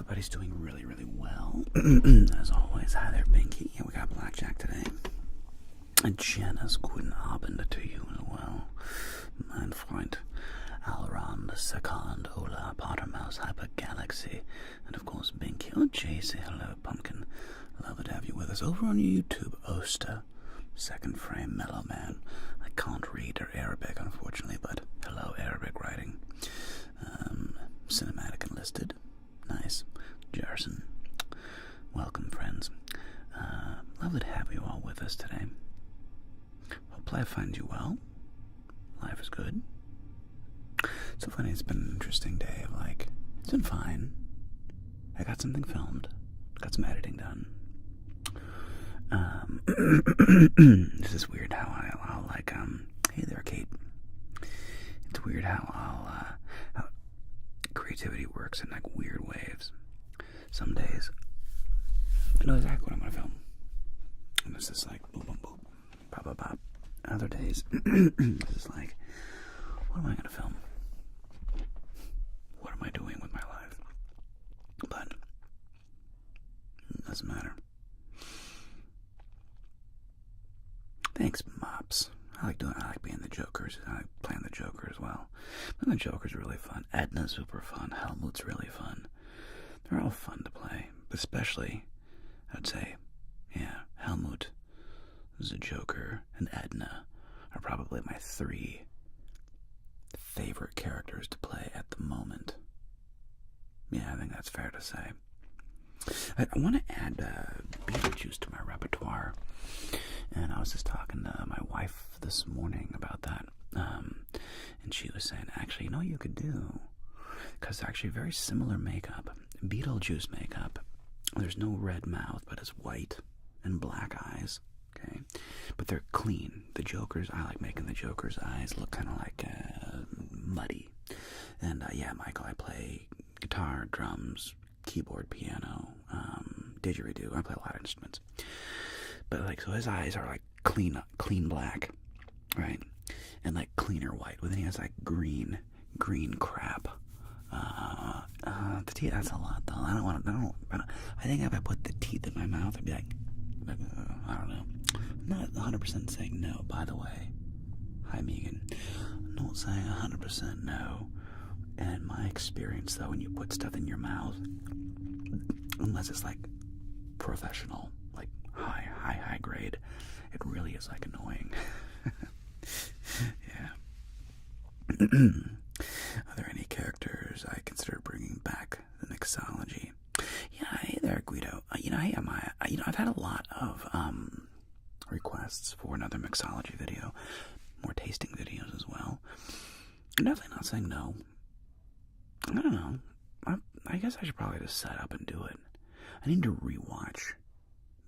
everybody's doing really, really well. As always, hi there, Binky. We got Blackjack today. And Janice, guten Abend to you as well. Mein Freund, Alran the Second, Ola, Pottermouse, Hyper Galaxy, and of course Binky. Oh, Jay, say hello, Pumpkin. Love to have you with us. Over on YouTube, Oster, Second Frame, Mellow Man. I can't read Arabic, unfortunately, but hello, Arabic writing. Cinematic Enlisted. Nice. Jarson. Welcome, friends. Lovely to have you all with us today. Hopefully I find you well. Life is good. So funny, it's been an interesting day of it's been fine. I got something filmed. Got some editing done. This is weird how I'll hey there, Kate. It's weird how how creativity works in weird waves. Some days I know exactly what I'm gonna film, and it's just boom, boom, boom, pop, pop, pop. Other days, it's just what am I gonna film? What am I doing with my life? But it doesn't matter. Thanks, Mops. I like being the Jokers. I like playing the Joker as well. And the Joker's really fun. Edna's super fun. Helmut's really fun. They're all fun to play. Especially, I'd say, Helmut, the Joker, and Edna are probably my three favorite characters to play at the moment. Yeah, I think that's fair to say. I want to add Beetlejuice to my repertoire. And I was just talking to my wife this morning about that. And she was saying, actually, you know what you could do? Because they're actually very similar makeup. Beetlejuice makeup. There's no red mouth, but it's white and black eyes. Okay? But they're clean. The Joker's, I like making the Joker's eyes look kind of muddy. And Michael, I play guitar, drums, keyboard, piano, didgeridoo. I play a lot of instruments. But so his eyes are clean black, right? And cleaner white. But then he has green crap. The teeth, that's a lot though. I think if I put the teeth in my mouth, I'd be I don't know. I'm not 100% saying no, by the way. Hi, Megan. I'm not saying 100% no. And in my experience though, when you put stuff in your mouth, unless it's professional, high grade, it really is annoying. Yeah. Are there any characters I consider bringing back the Mixology? Yeah, hey there, Guido. I've had a lot of requests for another Mixology video, more tasting videos as well. I'm definitely not saying no. I don't know. I guess I should probably just set up and do it. I need to rewatch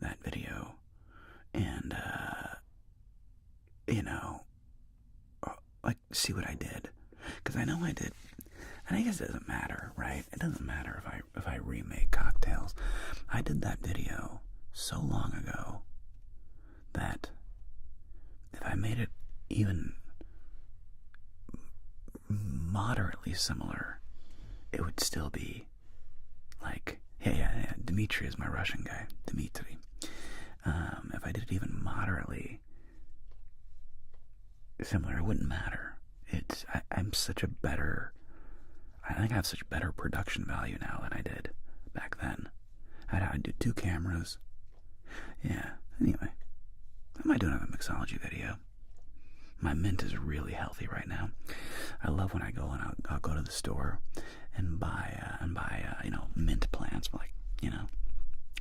that video and see what I did, because I know I did. And I guess it doesn't matter, right? It doesn't matter if I remake cocktails. I did that video so long ago that if I made it even moderately similar, it would still be yeah. Dmitry is my Russian guy. Dmitry. If I did it even moderately similar, it wouldn't matter. I'm such a better. I think I have such better production value now than I did back then. I'd do 2 cameras. Yeah. Anyway, I might do another Mixology video. My mint is really healthy right now. I love when I go and I'll go to the store and buy mint plants,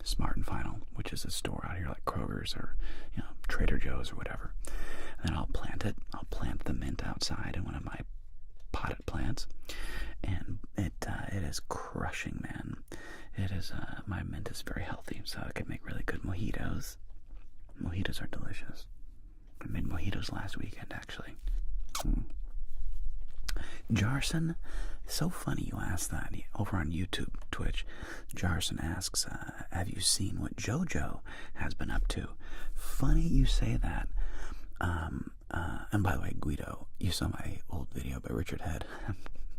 Smart and Final, which is a store out here like Kroger's or Trader Joe's or whatever. And then I'll plant it. I'll plant the mint outside in one of my potted plants, and it is crushing, man. It is my mint is very healthy, so I can make really good mojitos. Mojitos are delicious. I made mojitos last weekend, actually. Jarson, so funny you asked that. Over on YouTube, Twitch, Jarson asks, have you seen what JoJo has been up to? Funny you say that. And by the way, Guido, you saw my old video by Richard Head.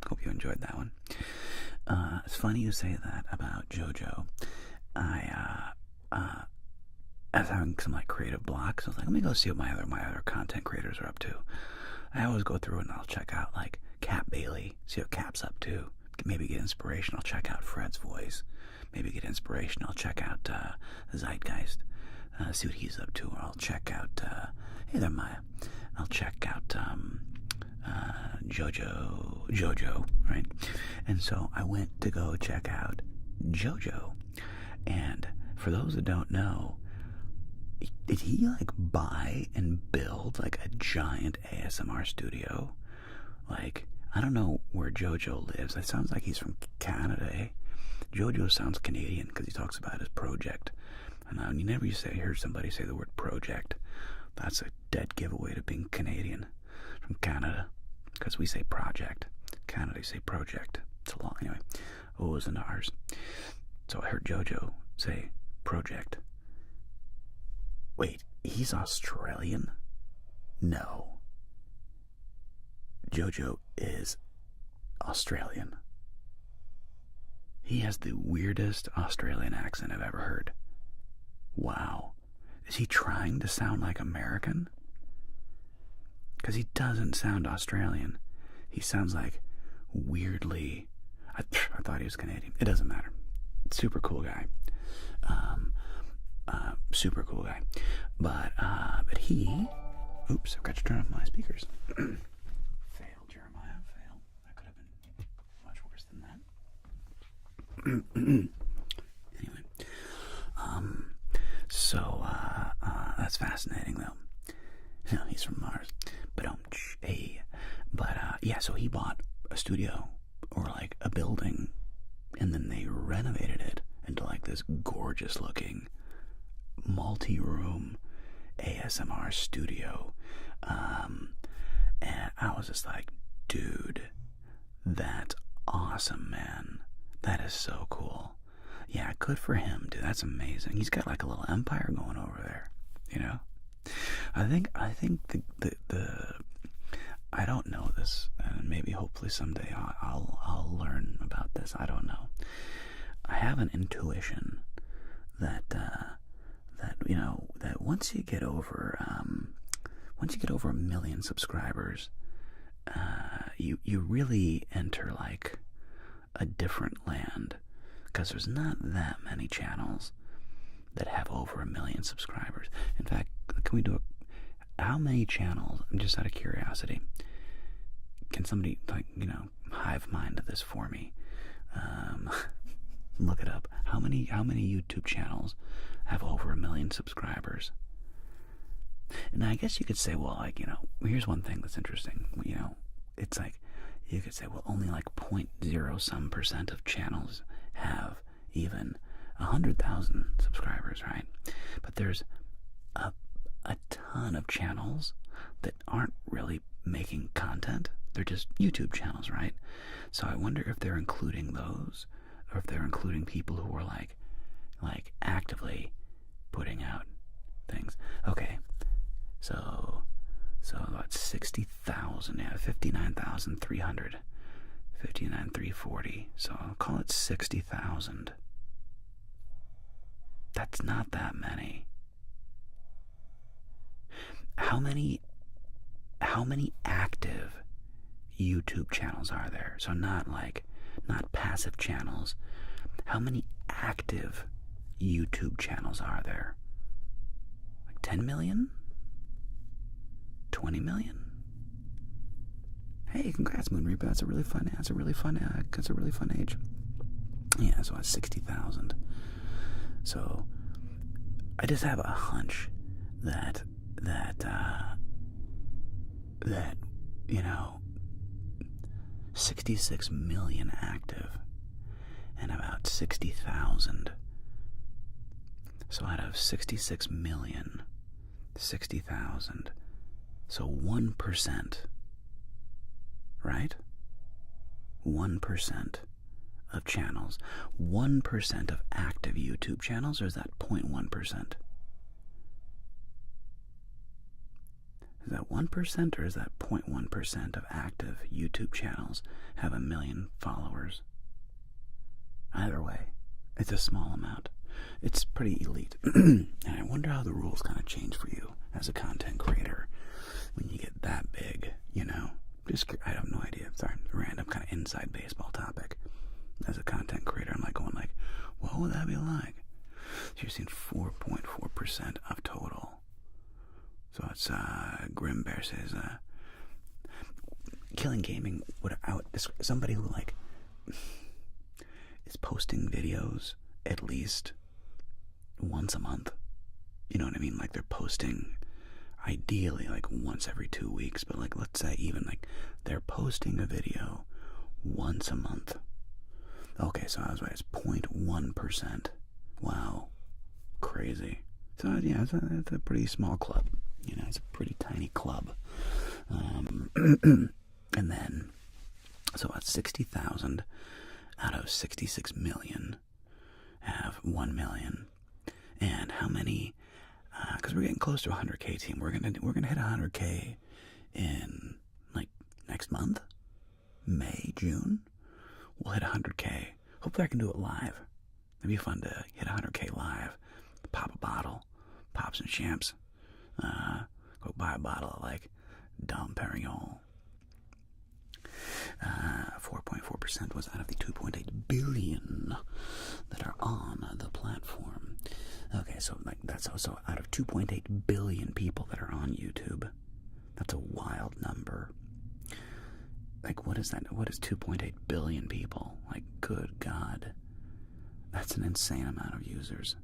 Hope you enjoyed that one. It's funny you say that about JoJo. I was having some like creative blocks. I was like, let me go see what my other content creators are up to. I always go through and I'll check out like Cap Bailey, see what Cap's up to. Maybe get inspiration. I'll check out Fred's voice. Maybe get inspiration. I'll check out Zeitgeist. See what he's up to. Or I'll check out hey there, Maya. I'll check out JoJo, right? And so I went to go check out JoJo. And for those that don't know, did he like buy and build like a giant ASMR studio? Like, I don't know where JoJo lives. It sounds like he's from Canada, eh? JoJo sounds Canadian because he talks about his project. And you never hear somebody say the word project. That's a dead giveaway to being Canadian from Canada, because we say project. Canada, say project. It's a long, anyway. O's and R's. So I heard JoJo say project. Wait, he's Australian? No. JoJo is Australian. He has the weirdest Australian accent I've ever heard. Wow. Is he trying to sound like American? Because he doesn't sound Australian. He sounds like weirdly... I thought he was Canadian. It doesn't matter. Super cool guy. Super cool guy. But he... Oops, I've got to turn off my speakers. Fail, Jeremiah. Fail. That could have been much worse than that. Anyway. So, that's fascinating, though. No, he's from Mars. But, yeah, so he bought a studio, or like a building, and then they renovated it into like this gorgeous looking multi-room ASMR studio. And I was just like, dude, that's awesome, man. That is so cool. Yeah, good for him, dude. That's amazing. He's got like a little empire going over there, you know? I think the I don't know this, and maybe hopefully someday I'll learn about this. I don't know. I have an intuition that you know, that once you get over 1 million subscribers, you really enter like a different land, because there's not that many channels that have over 1 million subscribers. In fact, can we do how many channels, just out of curiosity, can somebody, like, you know, hive mind this for me? Look it up. How many YouTube channels have over 1 million subscribers? And I guess you could say, well, like, you know, here's one thing that's interesting. You know, it's like, you could say, well, only like 0.0% of channels have even 100,000 subscribers, right? But there's a ton of channels that aren't really making content. They're just YouTube channels, right? So I wonder if they're including those, or if they're including people who are like actively putting out things. Okay, so about 60,000, yeah, 59,300, 59,340. So I'll call it 60,000. That's not that many. How many active YouTube channels are there? So not passive channels. How many active YouTube channels are there? Like 10 million? 20 million? Hey, congrats, Moon Reaper. That's a really fun age. Yeah, so it's 60,000. So I just have a hunch that you know, 66 million active and about 60,000. So out of 66 million, 60,000. So 1%, right? 1% of channels. 1% of active YouTube channels, or is that 0.1%? Is that 1% or is that 0.1% of active YouTube channels have 1 million followers? either way, it's a small amount. It's pretty elite. And I wonder how the rules kind of change for you as a content creator when you get that big, you know? I have no idea. Sorry, random kind of inside baseball topic. As a content creator, I'm like going like, what would that be like? So you're seeing 4.4% of total. So it's Grim Bear says Killing Gaming would somebody who like is posting videos at least once a month. You know what I mean? Like they're posting ideally like once every 2 weeks, but like let's say even like they're posting a video once a month. Okay, so I was right, it's 0.1%. Wow. Crazy. So yeah, it's a pretty small club. You know, it's a pretty tiny club. And then, so about 60,000 out of 66 million have 1 million. And how many, because we're getting close to 100K team, we're gonna hit 100K in like next month, May, June. We'll hit 100K. Hopefully I can do it live. It'd be fun to hit 100K live. Pop a bottle, pop some champs, go buy a bottle of like Dom Perignon. 4.4% was out of the 2.8 billion that are on the platform. Okay, so like that's also out of 2.8 billion people that are on YouTube. That's a wild number. Like, what is that? What is 2.8 billion people? Like, good God. That's an insane amount of users.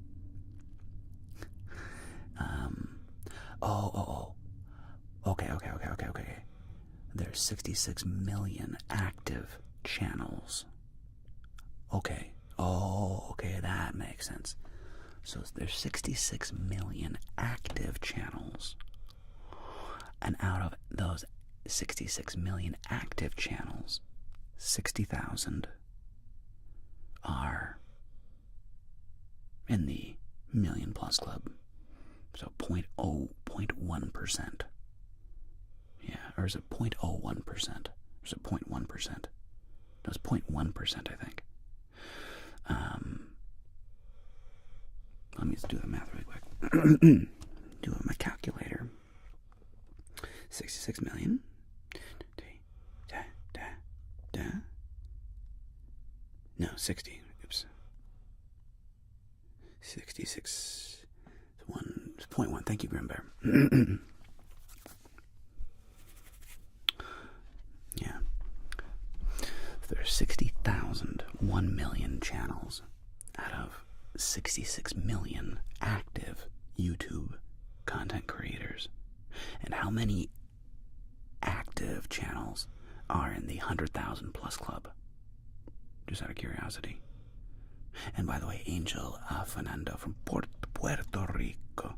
Okay. There's 66 million active channels. Okay. Okay, that makes sense. So there's 66 million active channels. And out of those 66 million active channels, 60,000 are in the million plus club. So 0.1%. Yeah, or is it 0.01%? Or is it 0.1%? No, it's 0.1%, I think. Let me just do the math really quick. Do it with my calculator. 66 million. No, 60. Oops. 66. 0.1. Thank you, Grim Bear. Yeah. There's 60,000, 1 million channels out of 66 million active YouTube content creators. And how many active channels are in the 100,000 plus club? Just out of curiosity. And by the way, Angel Fernando from Puerto Rico.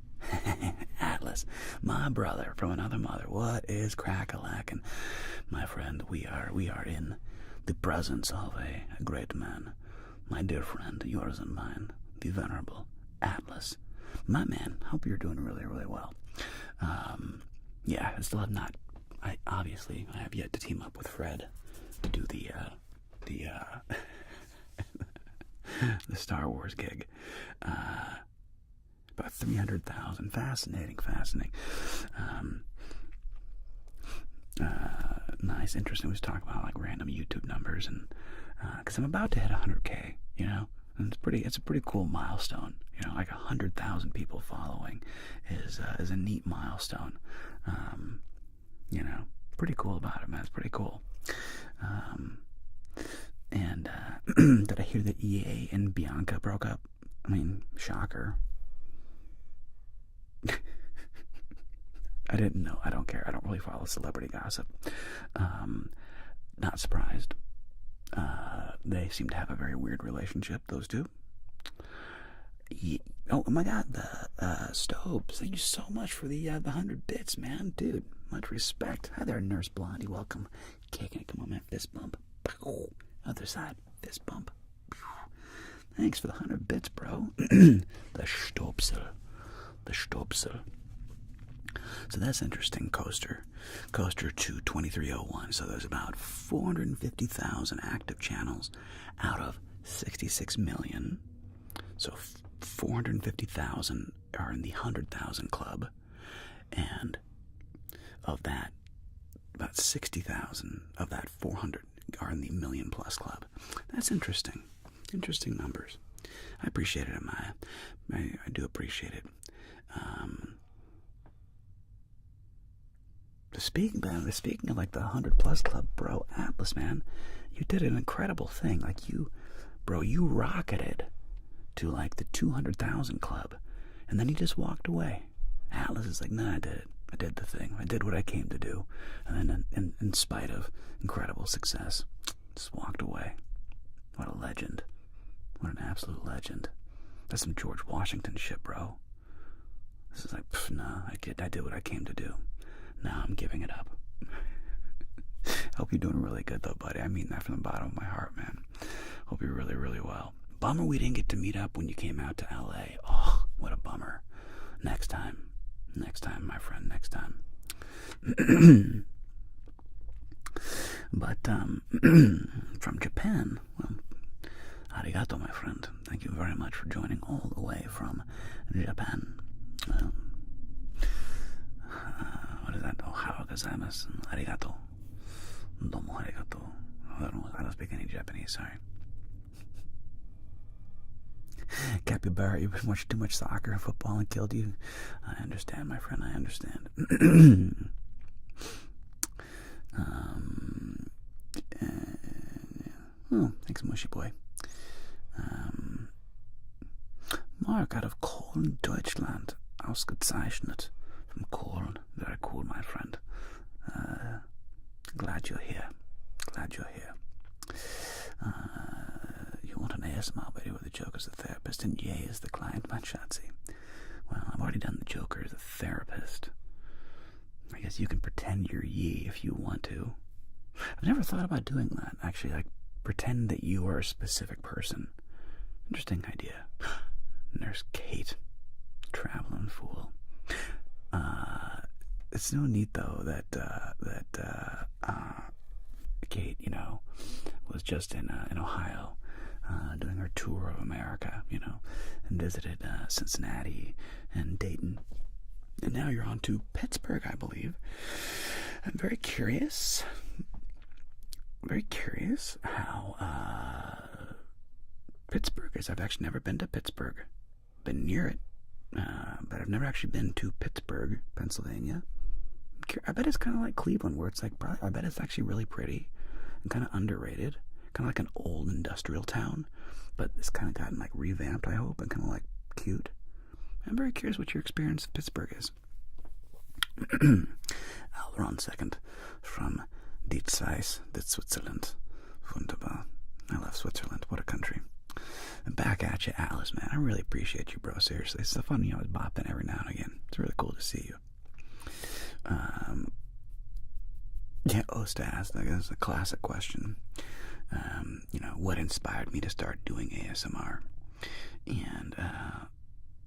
Atlas, my brother from another mother. What is crack-a-lackin'? My friend, we are in the presence of a great man. My dear friend, yours and mine, the venerable Atlas. My man, hope you're doing really, really well. Yeah, I still have not. I have yet to team up with Fred to do the the Star Wars gig. About 300,000. Fascinating. Nice, interesting. We was talking about like random YouTube numbers, and because I'm about to hit 100K, you know, and it's a pretty cool milestone. You know, like 100,000 people following is a neat milestone. You know, pretty cool about it, man. It's pretty cool. And did I hear that EA and Bianca broke up? I mean, shocker. I didn't know. I don't care. I don't really follow celebrity gossip. Not surprised. They seem to have a very weird relationship, those two. Oh my God, the Stobes. Thank you so much for the 100 bits, man. Dude, much respect. Hi there, Nurse Blondie. Welcome. Kicking it. Come on, man. Fist bump. Other side. Fist bump. Thanks for the 100 bits, bro. The Stobsel. So that's interesting. Coaster to 2301. So there's about 450,000 active channels out of 66 million. So 450,000 are in the 100,000 club. And of that, about 60,000 of that 400 are in the million plus club. That's interesting. Interesting numbers. I appreciate it, Amaya. I do appreciate it. Speaking of like the 100 plus club, bro, Atlas, man, you did an incredible thing. Like you rocketed to like the 200,000 club, and then you just walked away. Atlas is like, nah, I did it. I did the thing. I did what I came to do. And then in spite of incredible success, just walked away. What a legend. What an absolute legend. That's some George Washington shit, bro. This is like, nah, I did what I came to do. Now I'm giving it up. Hope you're doing really good, though, buddy. I mean that from the bottom of my heart, man. Hope you're really, really well. Bummer we didn't get to meet up when you came out to L.A. Oh, what a bummer. Next time. Next time, my friend. Next time. But, from Japan, well, arigato, my friend. Thank you very much for joining all the way from Japan. What is that? Ohio gozaimasu. Arigato. Domo arigato. I don't speak any Japanese, sorry. Capybara, you've been watching too much soccer and football and killed you. I understand, my friend, I understand. Thanks, Mushy Boy. Mark out of Köln, Deutschland. Ausgezeichnet. From Köln. Very cool, my friend. Glad you're here. Glad you're here. You want an ASMR video where the Joker's the therapist and Ye is the client, my Shotzi? Well, I've already done the Joker as a therapist. I guess you can pretend you're Ye if you want to. I've never thought about doing that, actually, like pretend that you are a specific person. Interesting idea. Nurse Kate. Traveling fool. It's so neat, though, that Kate, was just in Ohio, doing her tour of America, and visited Cincinnati and Dayton. And now you're on to Pittsburgh, I believe. I'm very curious how Pittsburgh is. I've actually never been to Pittsburgh. Been near it, but I've never actually been to Pittsburgh, Pennsylvania. I bet it's kind of like Cleveland, where it's like, I bet it's actually really pretty and kind of underrated. Kind of like an old industrial town, but it's kind of gotten like revamped, I hope, and kind of like cute. I'm very curious what your experience of Pittsburgh is. Ron second from Die Schweiz, Switzerland. Wunderbar. I love Switzerland. What a country. And back at you, Alice, man. I really appreciate you, bro. Seriously. It's so fun, you always bop in every now and again. It's really cool to see you. Yeah, Osta asked, like, this is a classic question. What inspired me to start doing ASMR? And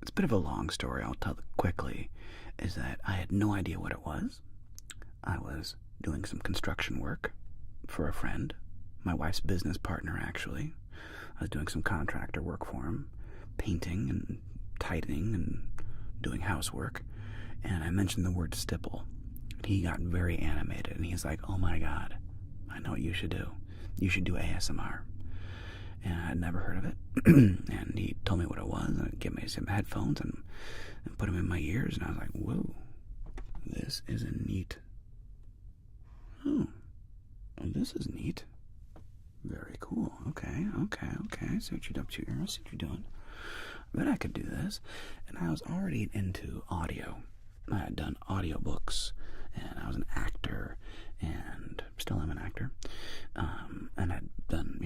it's a bit of a long story. I'll tell it quickly. Is that I had no idea what it was. I was doing some construction work for a friend, my wife's business partner, actually. I was doing some contractor work for him, painting and tightening and doing housework. And I mentioned the word stipple. And he got very animated, and he's like, oh my God, I know what you should do. You should do ASMR. And I'd never heard of it. And he told me what it was, and gave me some headphones and put them in my ears, and I was like, whoa, this is a neat. Oh, this is neat. Very cool. Okay. I see what you're up to here. I see what you're doing. I bet I could do this. And I was already into audio. I had done audiobooks, and I was an actor, and still am an actor. And I'd done,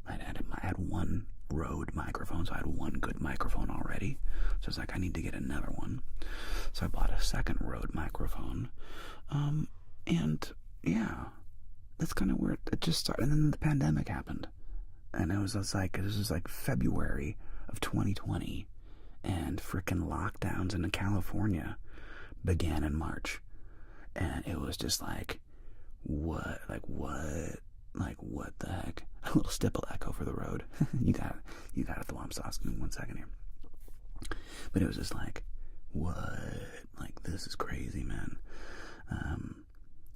I had one Rode microphone, so I had one good microphone already. So it's like, I need to get another one. So I bought a second Rode microphone. And yeah, that's kind of where it just started. And then the pandemic happened. And this was like February of 2020. And frickin' lockdowns in California began in March. And it was just like, what? Like, what the heck? A little stipple echo for the road. You got it, the warm sauce. Give me 1 second here. But it was just like, what? Like, this is crazy, man.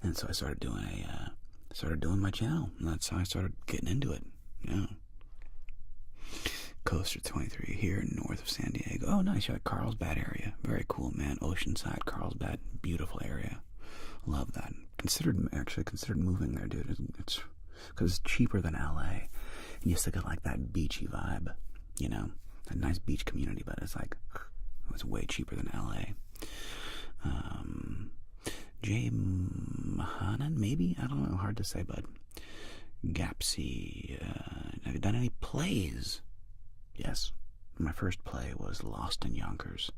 And so I started doing my channel, and that's how I started getting into it. Yeah. Coaster 23 here north of San Diego. Oh, nice. You're at Carlsbad area. Very cool, man. Oceanside, Carlsbad, beautiful area. Love that. Considered moving there, dude. It's because it's cheaper than LA, and you still get like that beachy vibe, you know, a nice beach community. But it's like it's way cheaper than LA. Jay Mahanan, maybe, I don't know. Hard to say, bud. Gapsy, have you done any plays? Yes, my first play was Lost in Yonkers.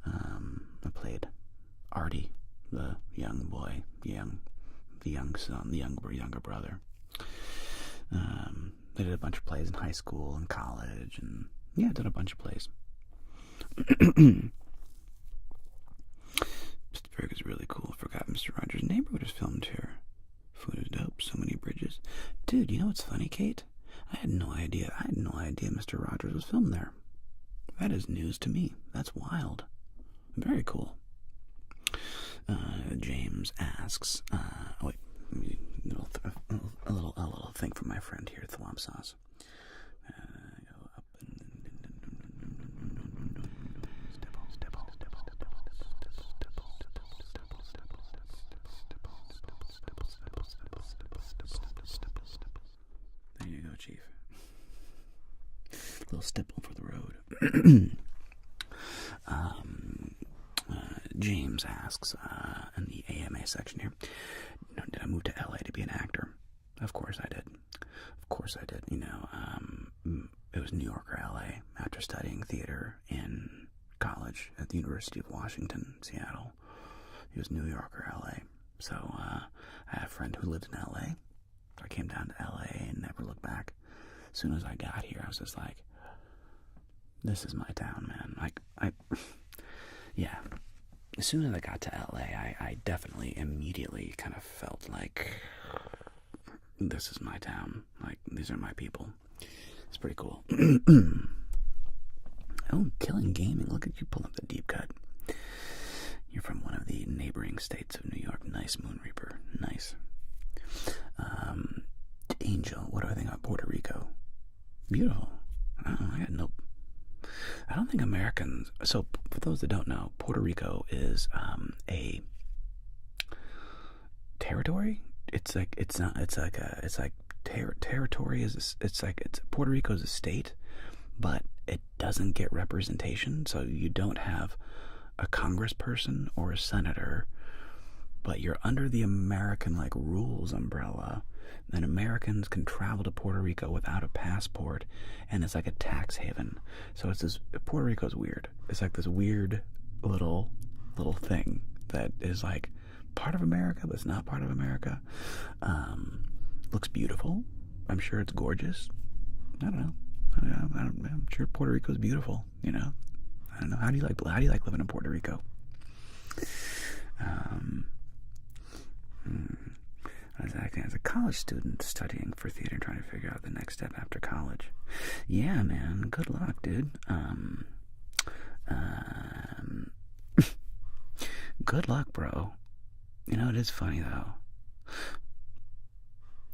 I played Artie, the young boy, the young son, the younger brother. I did a bunch of plays in high school and college, and yeah, I did a bunch of plays. Pittsburgh is really cool. Forgot Mr. Rogers' Neighborhood is filmed here. Food is dope. So many bridges. Dude, you know what's funny, Kate? I had no idea Mr. Rogers was filmed there. That is news to me. That's wild. Very cool. James asks, a little thing from my friend here, Thwomp Sauce. Go up and there you go, Chief. Little stipple for the road. James asks in the AMA section here, did I move to LA to be an actor? Of course I did. You know, it was New York or LA after studying theater in college at the University of Washington, Seattle. It was New York or LA. So I had a friend who lived in LA. I came down to LA and never looked back. As soon as I got here, I was just like, this is my town, man. Yeah. As soon as I got to LA, I definitely immediately kind of felt like, this is my town. Like, these are my people. It's pretty cool. Oh, Killing Gaming. Look at you pull up the deep cut. You're from one of the neighboring states of New York. Nice, Moon Reaper. Nice. Angel. What do I think about Puerto Rico? Beautiful. I don't think Americans. So, for those that don't know, Puerto Rico is a territory. Territory is. Puerto Rico is a state, but it doesn't get representation. So you don't have a congressperson or a senator, but you're under the American rules umbrella. And Americans can travel to Puerto Rico without a passport, and it's like a tax haven. So it's this. Puerto Rico's weird. It's like this weird little thing that is like part of America, but it's not part of America. Looks beautiful. I'm sure it's gorgeous. I don't know. I'm sure Puerto Rico's beautiful. You know. I don't know. How do you like living in Puerto Rico? As a college student studying for theater, trying to figure out the next step after college. Yeah, man. Good luck, dude. Good luck, bro. You know, it is funny, though.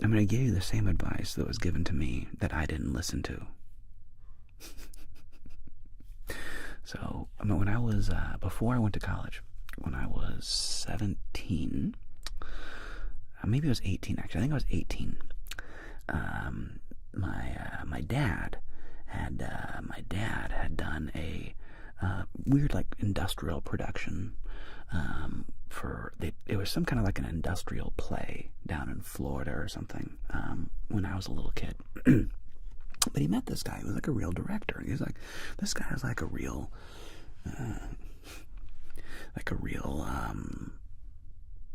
I'm going to give you the same advice that was given to me that I didn't listen to. So, when I was, before I went to college, when I was 17... maybe I was 18, actually. I think I was 18. My dad had done a weird industrial production it was some kind of an industrial play down in Florida or something when I was a little kid. But he met this guy who was a real director. He's like, this guy is a real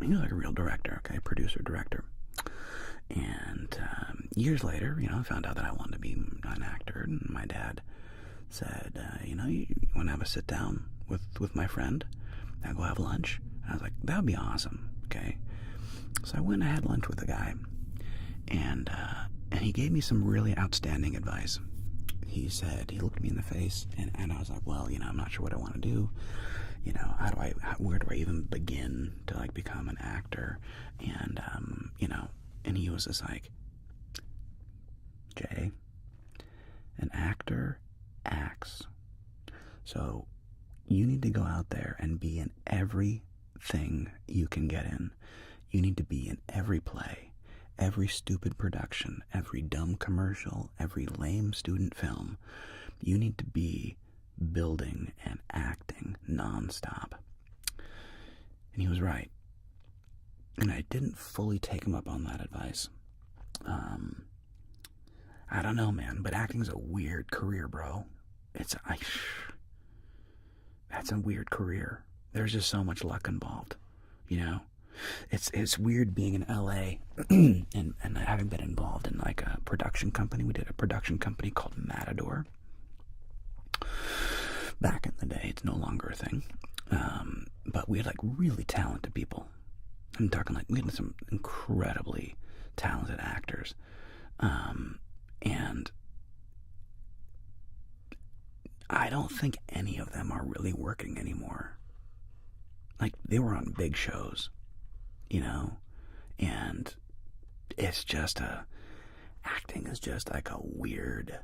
he was a real director, okay, producer, director. And years later, I found out that I wanted to be an actor, and my dad said, you want to have a sit down with my friend? I'll go have lunch. And I was like, that would be awesome, okay? So I went and I had lunch with the guy, and he gave me some really outstanding advice. He said, he looked me in the face, and I was like, well, I'm not sure what I want to do. Where do I even begin to like become an actor? And and he was just like, Jay, an actor acts. So you need to go out there and be in everything you can get in. You need to be in every play, every stupid production, every dumb commercial, every lame student film. You need to be building and acting nonstop. And he was right. And I didn't fully take him up on that advice. I don't know, man, but acting's a weird career, bro. That's a weird career. There's just so much luck involved, It's weird being in LA and having been involved in like a production company. We did a production company called Matador. Back in the day, it's no longer a thing. But we had like really talented people. I'm talking like we had some incredibly talented actors. And I don't think any of them are really working anymore. Like, they were on big shows, and it's just acting is just like a weird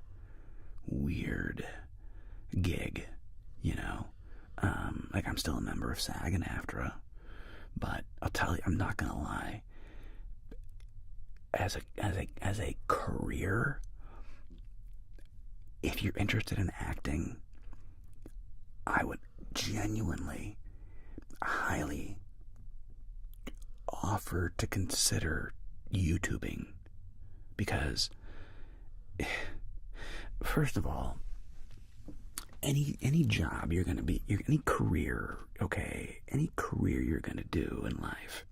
gig, like I'm still a member of SAG and AFTRA, but I'll tell you, I'm not gonna lie, as a career, if you're interested in acting, I would genuinely, highly offer to consider YouTubing, because first of all, any job you're gonna be, any career, any career you're gonna do in life,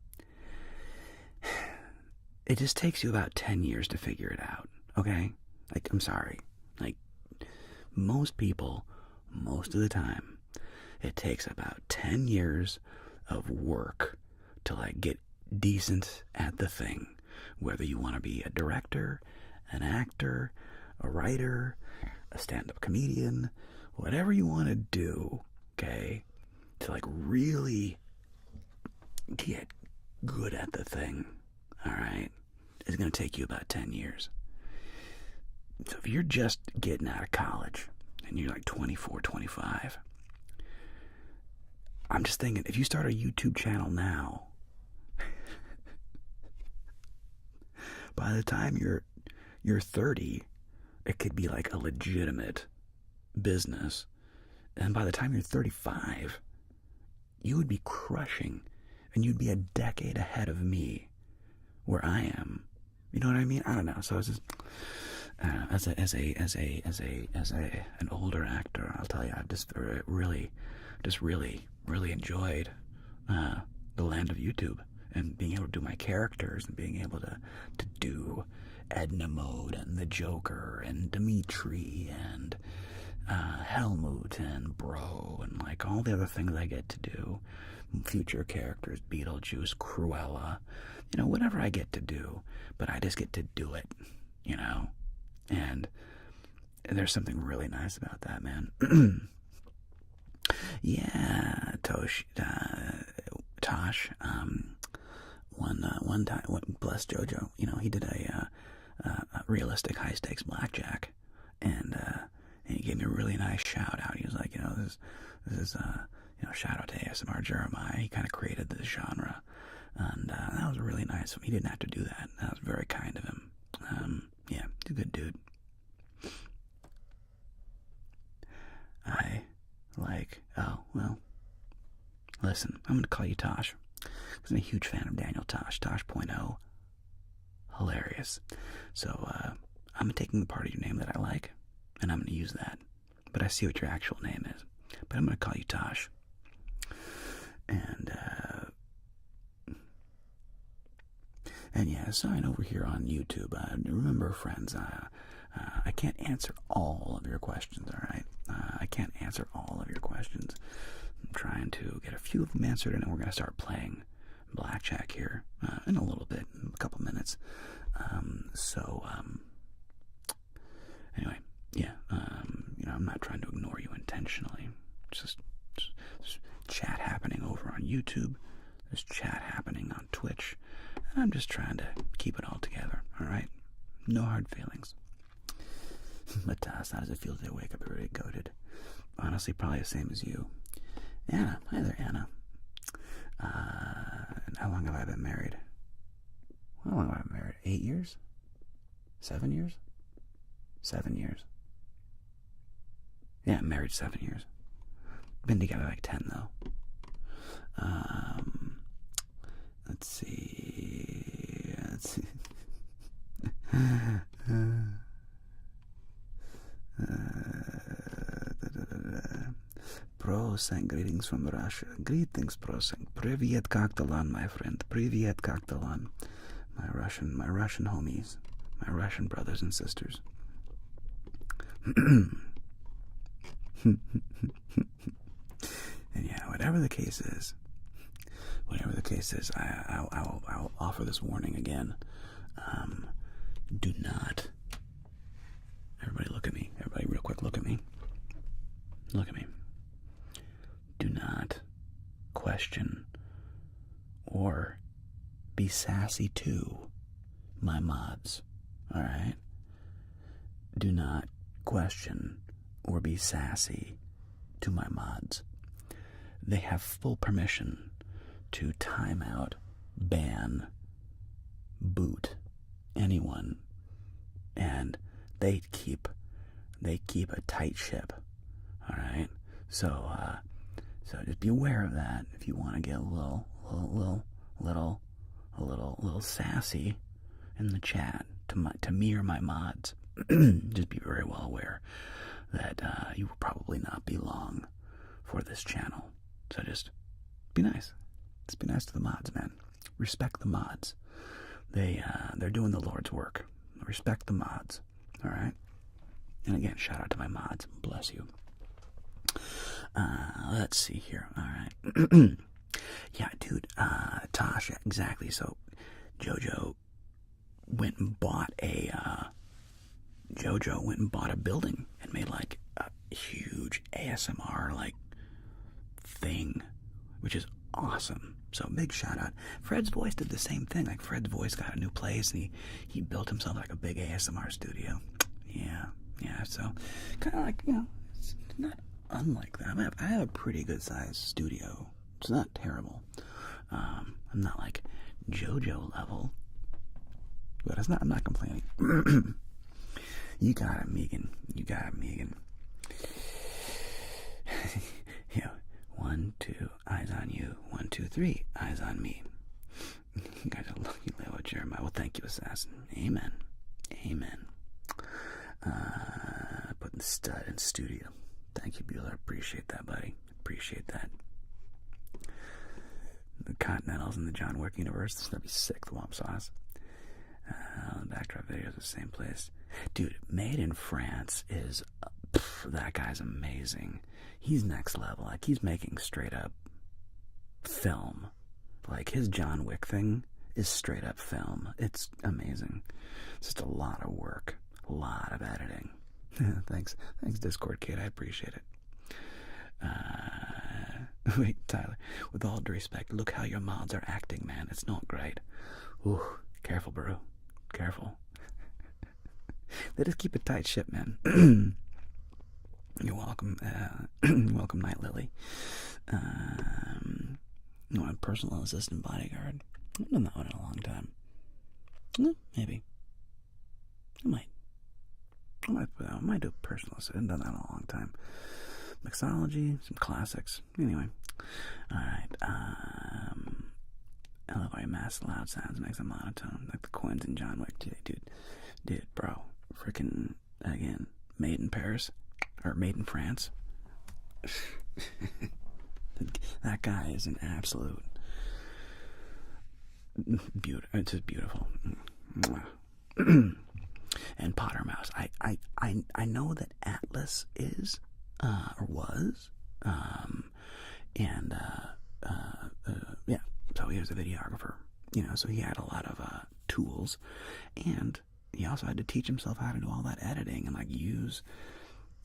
it just takes you about 10 years to figure it out, okay? Like, I'm sorry, like, most people, most of the time, it takes about 10 years of work to like get decent at the thing, whether you want to be a director, an actor, a writer, a stand-up comedian, whatever you want to do, to like really get good at the thing, alright, it's going to take you about 10 years. So if you're just getting out of college and you're like 24, 25, I'm just thinking, if you start a YouTube channel now, by the time you're 30, it could be like a legitimate business. And by the time you're 35, you would be crushing, and you'd be a decade ahead of me where I am. You know what I mean? I don't know. So it's just, as an older actor, I'll tell you, I've just really enjoyed the land of YouTube, and being able to do my characters, and being able to do Edna Mode and the Joker and Dimitri and Helmut and Bro and like all the other things I get to do, future characters, Beetlejuice, Cruella, whatever I get to do, but I just get to do it, and there's something really nice about that, man. Yeah, Tosh, one time, bless JoJo, he did a realistic high stakes blackjack, and he gave me a really nice shout out. He was like, this is shout out to ASMR Jeremiah. He kind of created this genre, and that was really nice. He didn't have to do that. That was very kind of him. Yeah, he's a good dude. Listen, I'm going to call you Tosh, because I'm a huge fan of Daniel Tosh. Tosh.0. Hilarious. So, I'm taking the part of your name that I like, and I'm going to use that. But I see what your actual name is. But I'm going to call you Tosh. And yeah, sign over here on YouTube. Remember, friends, I can't answer all of your questions, alright? I can't answer all of your questions. I'm trying to get a few of them answered, and then we're going to start playing Blackjack here in a little bit, in a couple minutes. Anyway, yeah, I'm not trying to ignore you intentionally. Just chat happening over on YouTube. There's chat happening on Twitch. And I'm just trying to keep it all together, alright? No hard feelings. But how does it feel to wake up everybody goated? Honestly, probably the same as you. Anna. Hi there, Anna. How long have I been married? How long have I been married? 8 years? 7 years? 7 years. Yeah, I'm married 7 years. Been together like 10, though. Let's see. Proseng, greetings from Russia. Greetings, Proseng. Privyet Kaktalan, my friend. Privyet Kaktalan. My Russian homies. My Russian brothers and sisters. And yeah, whatever the case is, I'll offer this warning again. Do not. Everybody look at me. Everybody real quick look at me. Look at me. Do not question or be sassy to my mods. Alright? Do not question or be sassy to my mods. They have full permission to time out, ban, boot anyone, and they keep a tight ship. All right, so just be aware of that. If you want to get a little sassy in the chat to me or my mods, just be very well aware that you will probably not be long for this channel. So just be nice. Just be nice to the mods, man. Respect the mods. They're doing the Lord's work. Respect the mods. All right. And again, shout out to my mods. Bless you. Let's see here. All right. Yeah, dude. Tasha, exactly. So JoJo went and bought a building and made like a huge ASMR like thing, which is awesome. So big shout out. Fred's Voice did the same thing. Like Fred's Voice got a new place and he built himself like a big ASMR studio. Yeah. So kind of like, it's not unlike that. I have a pretty good sized studio. It's not terrible. I'm not like JoJo level, but it's not. I'm not complaining. You got it, Megan. You got it, Megan. Yeah. 1, 2, eyes on you. 1, 2, 3, eyes on me. You guys are lucky, Leo Jeremiah. Well, thank you, Assassin. Amen. Amen. Putting stud in studio. Thank you, Bueller. Appreciate that, buddy. Appreciate that. The Continentals in the John Wick universe. This is gonna be sick. The Womp Sauce. The backdrop video is the same place. Dude, Made in France is... that guy's amazing. He's next level. Like, he's making straight up film. Like, his John Wick thing is straight up film. It's amazing. It's just a lot of work. A lot of editing. Thanks, Discord kid. I appreciate it. Wait, Tyler. With all due respect, look how your mods are acting, man. It's not great. Ooh, careful, bro. Careful. They just keep a tight ship, man. You're welcome. Welcome, Night Lily. You want a personal assistant bodyguard? I haven't done that one in a long time. Maybe. I might do a personal assistant. I haven't done that in a long time. Mixology, some classics. Anyway. Alright. I love how your mass loud sounds makes a monotone. Like the coins in John Wick. Dude, bro. Freaking, again, made in Paris. Or made in France. That guy is an absolute beauty. It's just beautiful. And Potter Mouse. I know that Atlas is or was yeah. So he was a videographer. So he had a lot of tools, and he also had to teach himself how to do all that editing and like use,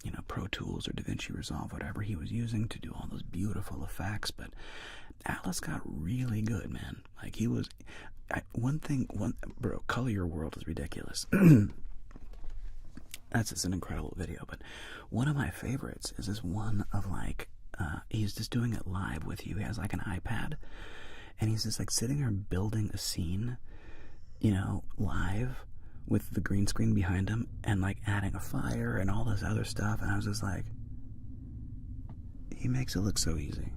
you know, Pro Tools or DaVinci Resolve, whatever he was using to do all those beautiful effects. But Atlas got really good, man. Like he was, bro, Color Your World is ridiculous. That's just an incredible video. But one of my favorites is this one of like, he's just doing it live with you. He has like an iPad, and he's just like sitting there building a scene, you know, live with the green screen behind him and like adding a fire and all this other stuff. And I was just like, he makes it look so easy.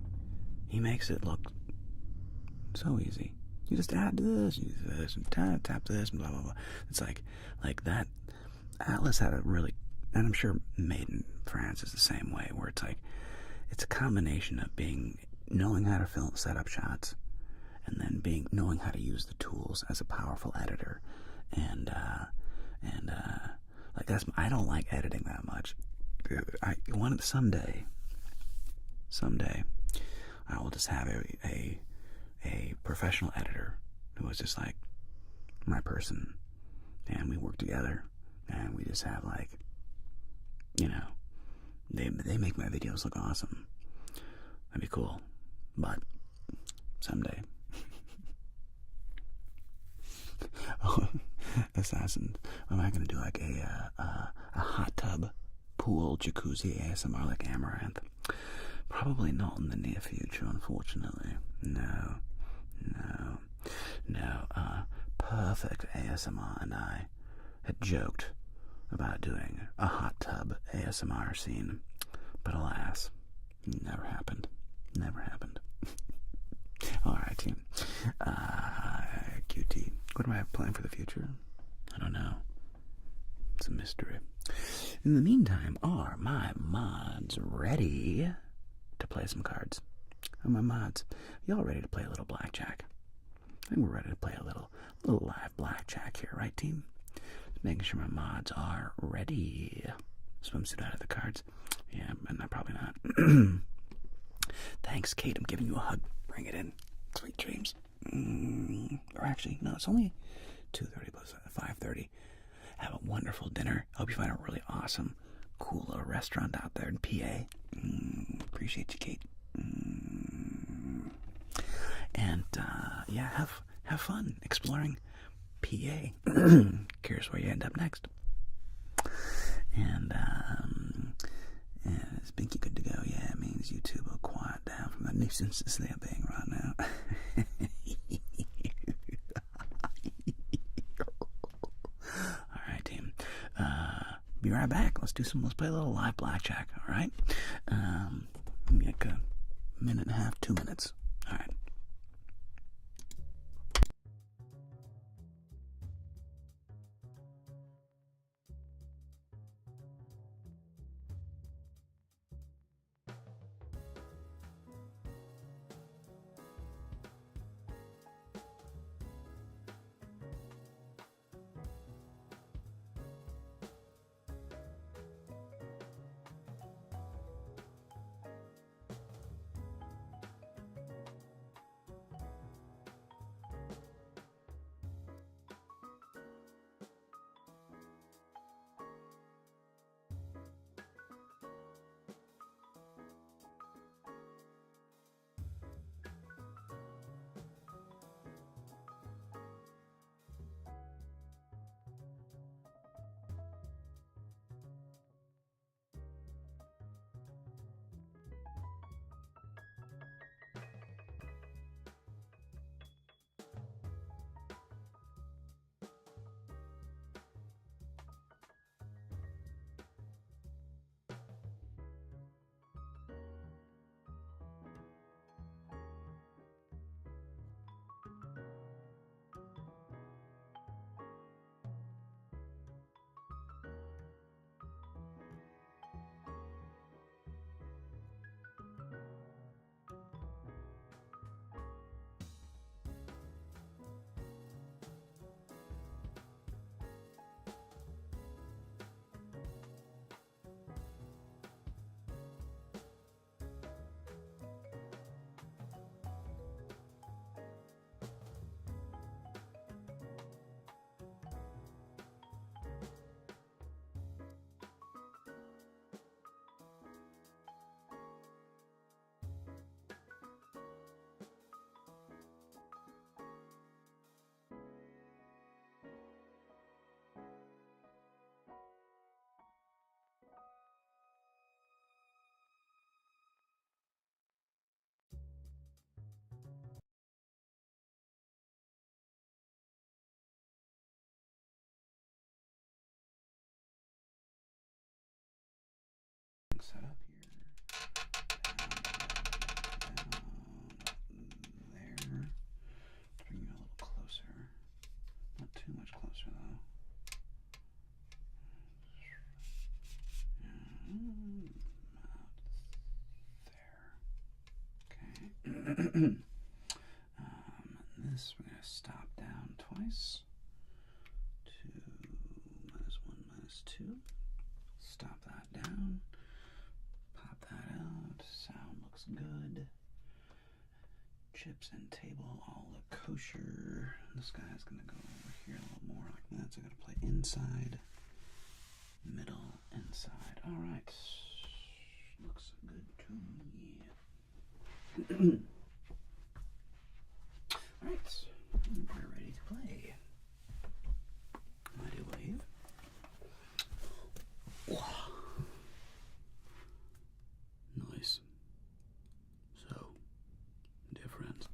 He makes it look so easy. You just add this, use this, and tap this, and blah, blah, blah. It's like that. Atlas had a really, and I'm sure Made in France is the same way, where it's like, it's a combination of knowing how to set up shots, and then knowing how to use the tools as a powerful editor. And like I don't like editing that much. I want it someday I will just have a professional editor who is just like my person, and we work together, and we just have like, you know, they make my videos look awesome. That'd be cool. But someday. Oh, Assassin. Am I gonna do like a hot tub, pool, jacuzzi ASMR like Amaranth? Probably not in the near future, unfortunately. No. Perfect ASMR and I had joked about doing a hot tub ASMR scene, but alas, never happened. Alright, team. QT. What do I have planned for the future? I don't know. It's a mystery. In the meantime, are my mods ready to play some cards? Are my mods, y'all ready to play a little blackjack? I think we're ready to play a little live blackjack here, right, team? Just making sure my mods are ready. Swimsuit out of the cards. Yeah, and probably not. Thanks, Kate. I'm giving you a hug. Bring it in. Sweet dreams. Or actually, no, it's only 2:30 plus 5:30. Have a wonderful dinner. Hope you find a really awesome, cool little restaurant out there in PA. Appreciate you, Kate. And yeah, have fun exploring PA. Curious where you end up next. And is Binky good to go? Yeah, it means YouTube will quiet down from the nuisances they're being right now. Alright, team. Be right back. Let's play a little live blackjack, alright? Like a minute and a half, 2 minutes. Alright. This we're going to stop down twice. 2, -1, -2. Stop that down. Pop that out. Sound looks good. Chips and table all look kosher. This guy's going to go over here a little more like that. So I'm going to play inside, middle, inside. All right. Looks good to me. All right. We're ready to play. I do believe. Nice. So different.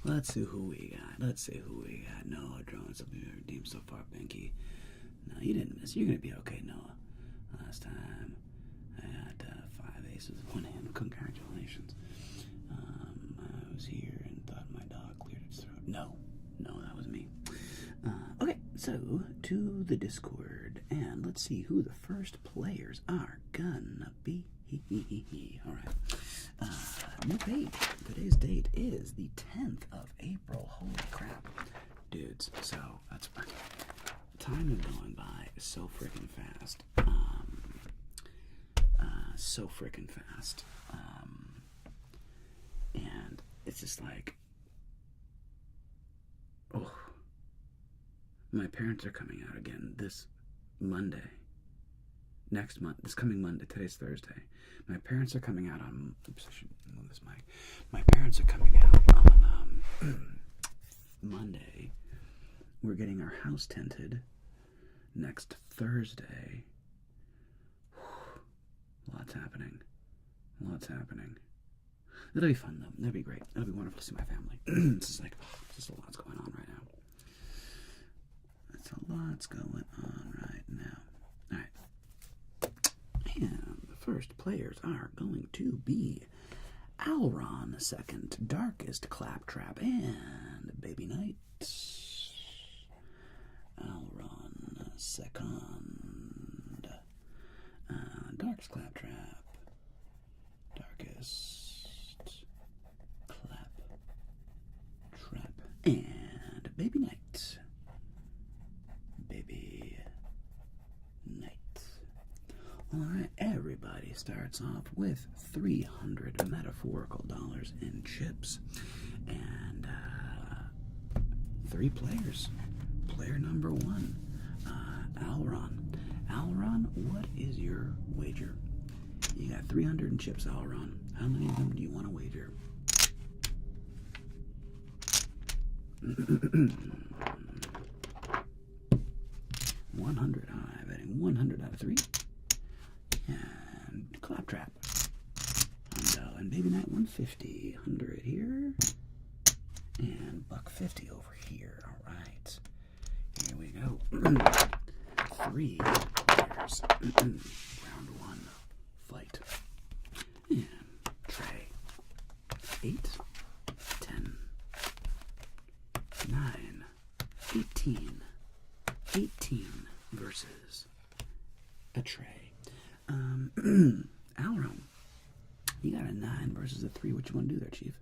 Let's see who we got. Noah drawing something redeemed so far, Binky. No, you didn't miss. You're gonna be okay, Noah. Last time I had 5 aces, 1 hand. Congratulations. I was here and thought my dog cleared its throat. No, that was me. Okay, so to the Discord, and let's see who the first players are gonna be. All right. New page. Today's date is the 10th of April. Holy crap, dudes! So that's time is going by so freaking fast. And it's just like, oh, my parents are coming out again this Monday. Next month, this coming Monday. Today's Thursday. My parents are coming out on. Oops, I should move this mic. My parents are coming out on Monday. We're getting our house tinted next Thursday. Lots happening. It'll be fun though. It'll be great. It'll be wonderful to see my family. It's just like, there's a lot's going on right now. There's a lot's going on right now. All right. And the first players are going to be Alron II, Darkest Claptrap, and Baby Knight. Alron II, Darkest Claptrap, Darkest Claptrap, and Baby Knight. Baby Knight. Alright, everybody starts off with 300 metaphorical dollars in chips. And 3 players. Player number 1, Alron. Alron, what is your wager? You got 300 in chips, Alron. How many of them do you want to wager? $100. I'm betting 100 out of 3. And Claptrap. And Baby Knight 150. 100 here. And $150 over here. All right. Here we go. 3 players. Round 1. Fight. And Trey. 8. 10. 9. 18. 18 versus a Trey. Alron, you got a 9 versus a 3. What you want to do there, Chief?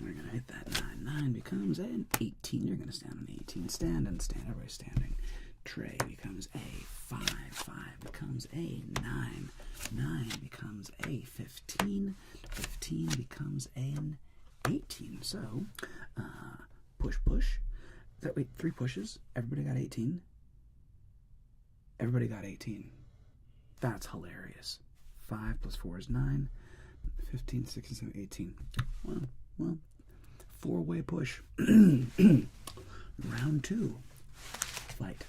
We're going to hit that 9. 9 becomes an 18. You're going to stand on 18. Stand and stand. Everybody's standing. Trey becomes a 5. 5 becomes a 9. 9 becomes a 15. 15 becomes an 18. So, push. Wait, 3 pushes. Everybody got 18. Everybody got 18. That's hilarious. 5 plus 4 is 9. 15, 16, 17, 18. Well, 4-way push. Round 2. Fight.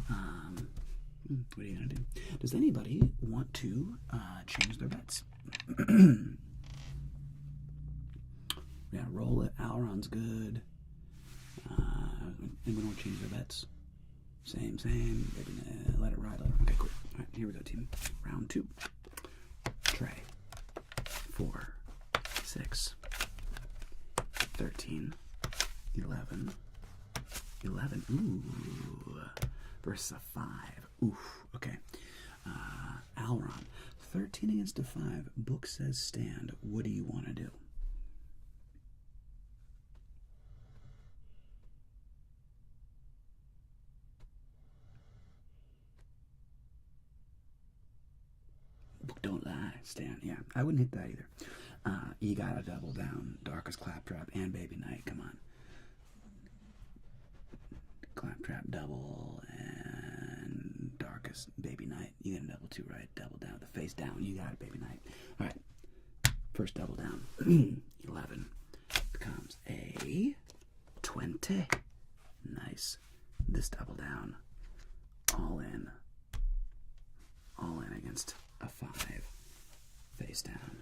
What are you going to do? Does anybody want to change their bets? We gotta roll it. Alron's good. Anyone want to change their bets? Same. Maybe let it ride. Okay, cool. All right, here we go, team. Round 2. Trey. 4, 6, 13, 11. Ooh. Versus a 5. Oof. Okay. Alron. 13 against a 5. Book says stand. What do you want to do? Book don't lie. Stand. Yeah, I wouldn't hit that either. You gotta double down. Darkest Claptrap and Baby Night. Come on. Claptrap double and Darkest Baby Night. You got a double too, right? Double down. The face down. You got it, Baby Night. All right. First double down. 11 becomes a 20. Nice. This double down. All in. All in against a 5. Face down.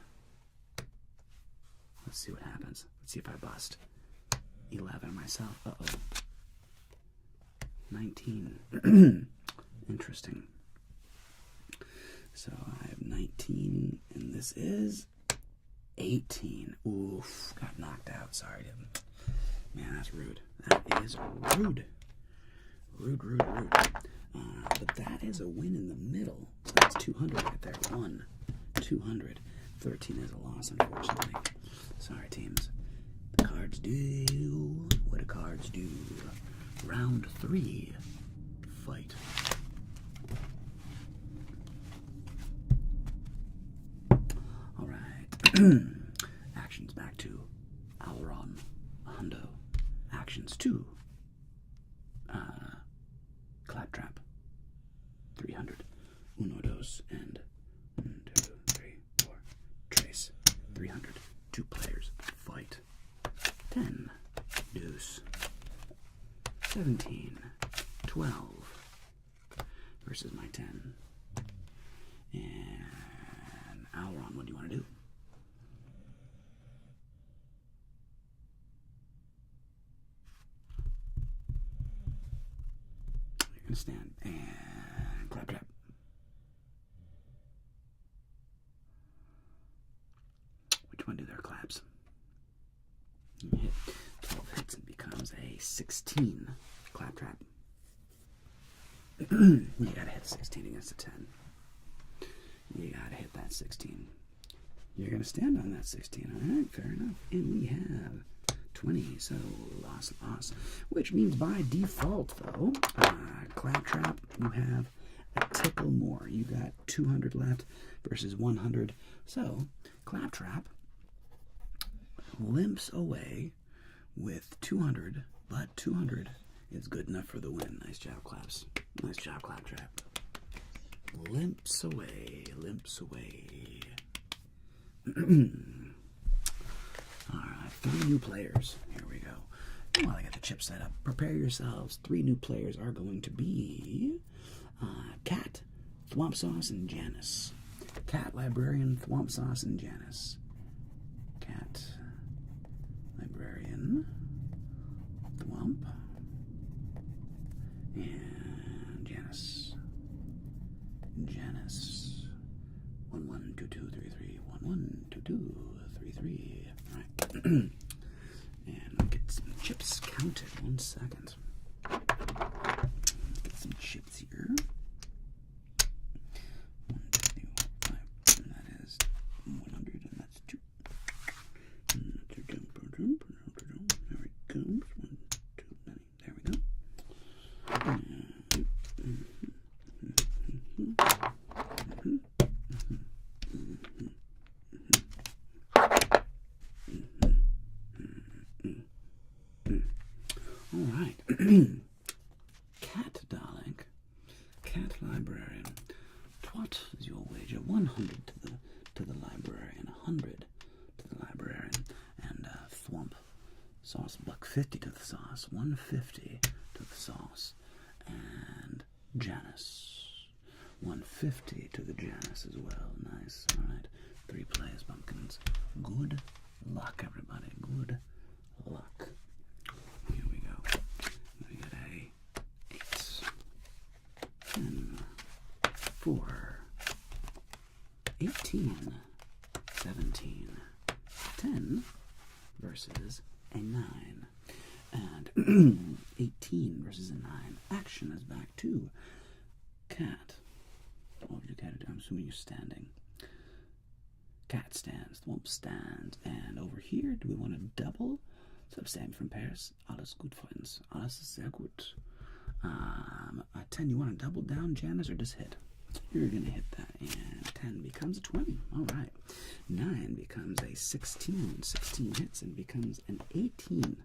Let's see what happens. Let's see if I bust. 11 myself. Uh-oh. 19. Interesting. So I have 19, and this is 18. Oof. Got knocked out. Sorry. Man, that's rude. That is rude. Rude, rude, rude. But that is a win in the middle. So that's 200 right there. 1, 200. 13 is a loss, unfortunately. Sorry, teams. The cards do what the cards do. Round 3. Fight. All right. Actions back to Alron Hundo. Actions to Claptrap. 300. Uno, dos, and 1, 2, 3, 4. Trace. 300. 2 players. Fight. 10. Deuce. 17. 12. Versus my 10. And Alron, what do you want to do? You're going to stand. And Claptrap. Which one do their claps? You hit 12 hits and becomes a 16. Claptrap. You gotta hit 16 against a 10. You gotta hit that 16. You're gonna stand on that 16. Alright, fair enough. And we have 20, so loss, loss. Which means by default, though, Claptrap, you have a tickle more. You got 200 left versus 100. So, Claptrap limps away with 200, but 200 is good enough for the win. Nice job, Claps. Nice job, Claptrap. Limps away, limps away. Alright, 3 new players. Here we go. While I get the chip set up, prepare yourselves. 3 new players are going to be Cat, Thwomp Sauce, and Janice. Cat, Librarian, Thwomp Sauce, and Janice. Cat, Librarian, Thwomp, and Janice. Janice. 1 1 2 2 3 3. 1 1 2 2 3 3. All right. And I'll get some chips counted. 1 second. Get some chips here. 1 2 3 4 5. And that is 100, and that's 2. There we go. 1 2 there we go. All right. Cat, darling. Cat, Librarian. What is your wager? 100 to the Librarian, 100 to the Librarian, and Thwomp Sauce Buck 50 to the sauce, 150 to the sauce, and Janice, 150 to the Janice as well. Nice. All right. 3 plays, pumpkins. Good luck, everybody. Good luck. Here we go. We got a 8, 10, 4, 18, 17, 10 versus a 9. And 18 versus a 9. Action is back to Cat. What would you cat do? I'm assuming you're standing. Cat stands, Thwomp stands. And over here, do we want to double? Substand from Paris. Alles gut, friends. Alles ist sehr gut. 10, you want to double down, Janice, or just hit? You're going to hit that. And 10 becomes a 20. All right. 9 becomes a 16. 16 hits and becomes an 18.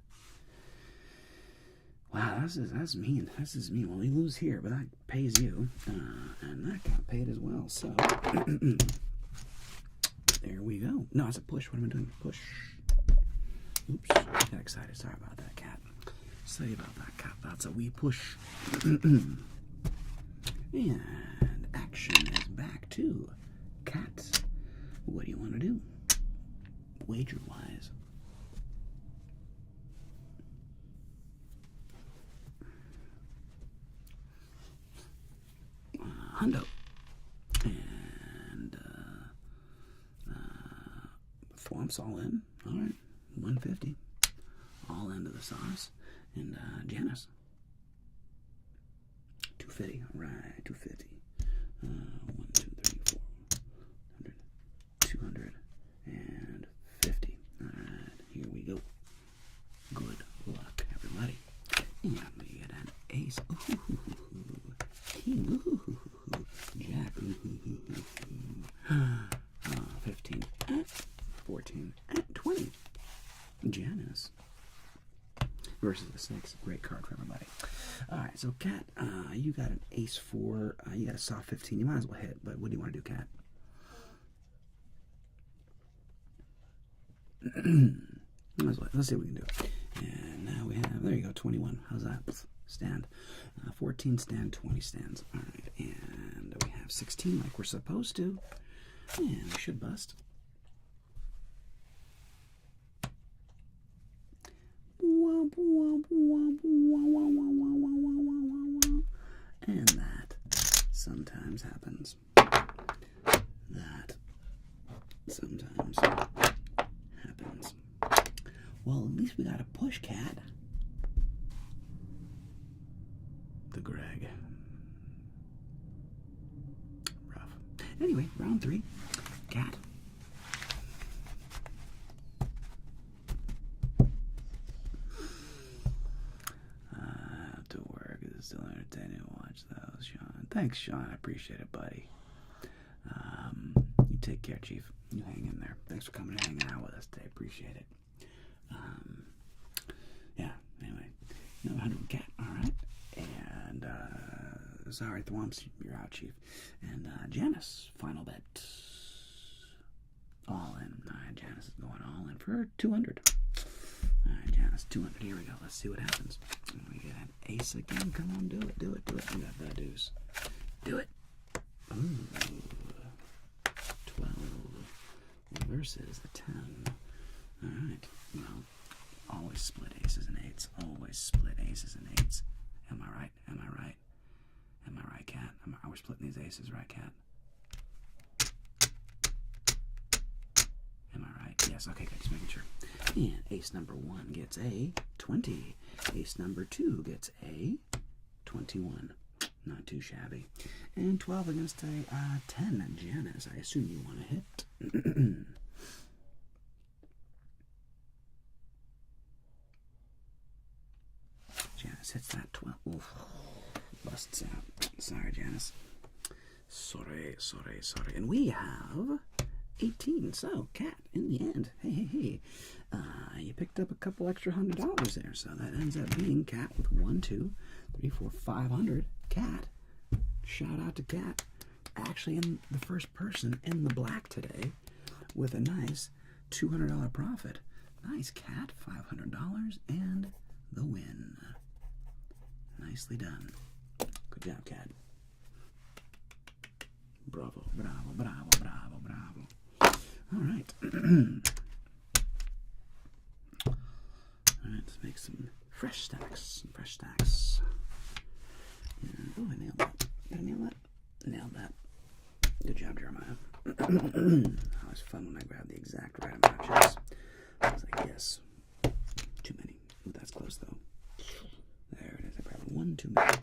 Wow, that's mean. This is mean. Well, you lose here, but that pays you. And that got paid as well. So, there we go. No, it's a push. What am I doing? Push. Oops. I got excited. Sorry about that, cat. Sorry about that, cat. That's a wee push. And action is back to cat. What do you want to do? Wager-wise. Hundo. And Thwomp's all in. All right. 150. All into the sauce. And Janice. 250. All right. 250. 1, 2, 3, 4. 100. 250. All right. Here we go. Good luck, everybody. And we get an ace. Ooh. King. Ooh. Jack. Ooh. 15. 14. 20. Janice. Versus the 6. Great card for everybody. Alright, so Cat, you got an ace 4. You got a soft 15. You might as well hit, but what do you want to do, Cat? Let's see what we can do. And now we have, there you go, 21. How's that? Stand. 14 stand, 20 stands. Alright, and we have 16 like we're supposed to. And we should bust. And that sometimes happens. That sometimes happens. Well, at least we got a push, Cat. The Greg. Rough. Anyway, round 3. Cat. To work. It's still entertaining to watch those, Sean. Thanks, Sean. I appreciate it, buddy. You take care, Chief. You hang in there. Thanks for coming and hanging out with us today. Appreciate it. Yeah, anyway. No, 100 Cat. All right. And, sorry, Thwomps, you're out, Chief. And, Janice, final bet. All in. All right, Janice is going all in for 200. All right, Janice, 200. Here we go. Let's see what happens. And we get an ace again. Come on, do it, do it, do it. We got the deuce. Do it. Ooh. 12 versus a 10. All right. Well, always split aces and 8s. Always split aces and 8s. Am I right? Am I right? Am I right, Cat? Are we splitting these aces, right, Cat? Am I right? Yes. Okay, good. Just making sure. And ace number 1 gets a 20. Ace number 2 gets a 21. Not too shabby. And 12 against a 10. Janice, I assume you want to hit. Janice hits that 12. Oof. Busts out. Sorry, Janice. Sorry. And we have 18. So, Cat, in the end, hey, you picked up a couple extra $100 there. So that ends up being Cat with 1, 2, 3, 4, 500. Cat, shout out to Cat, actually in the first person in the black today with a nice $200 profit. Nice, Cat, $500 and the win. Nicely done. Good job, Cat. Bravo. All right. All right, let's make some fresh stacks. And, oh, I nailed that. Did I nail that? Nailed that. Good job, Jeremiah. That was fun when I grabbed the exact right amount of chips. I was like, yes. Too many. Ooh, that's close, though. There it is. I grabbed 1 too many.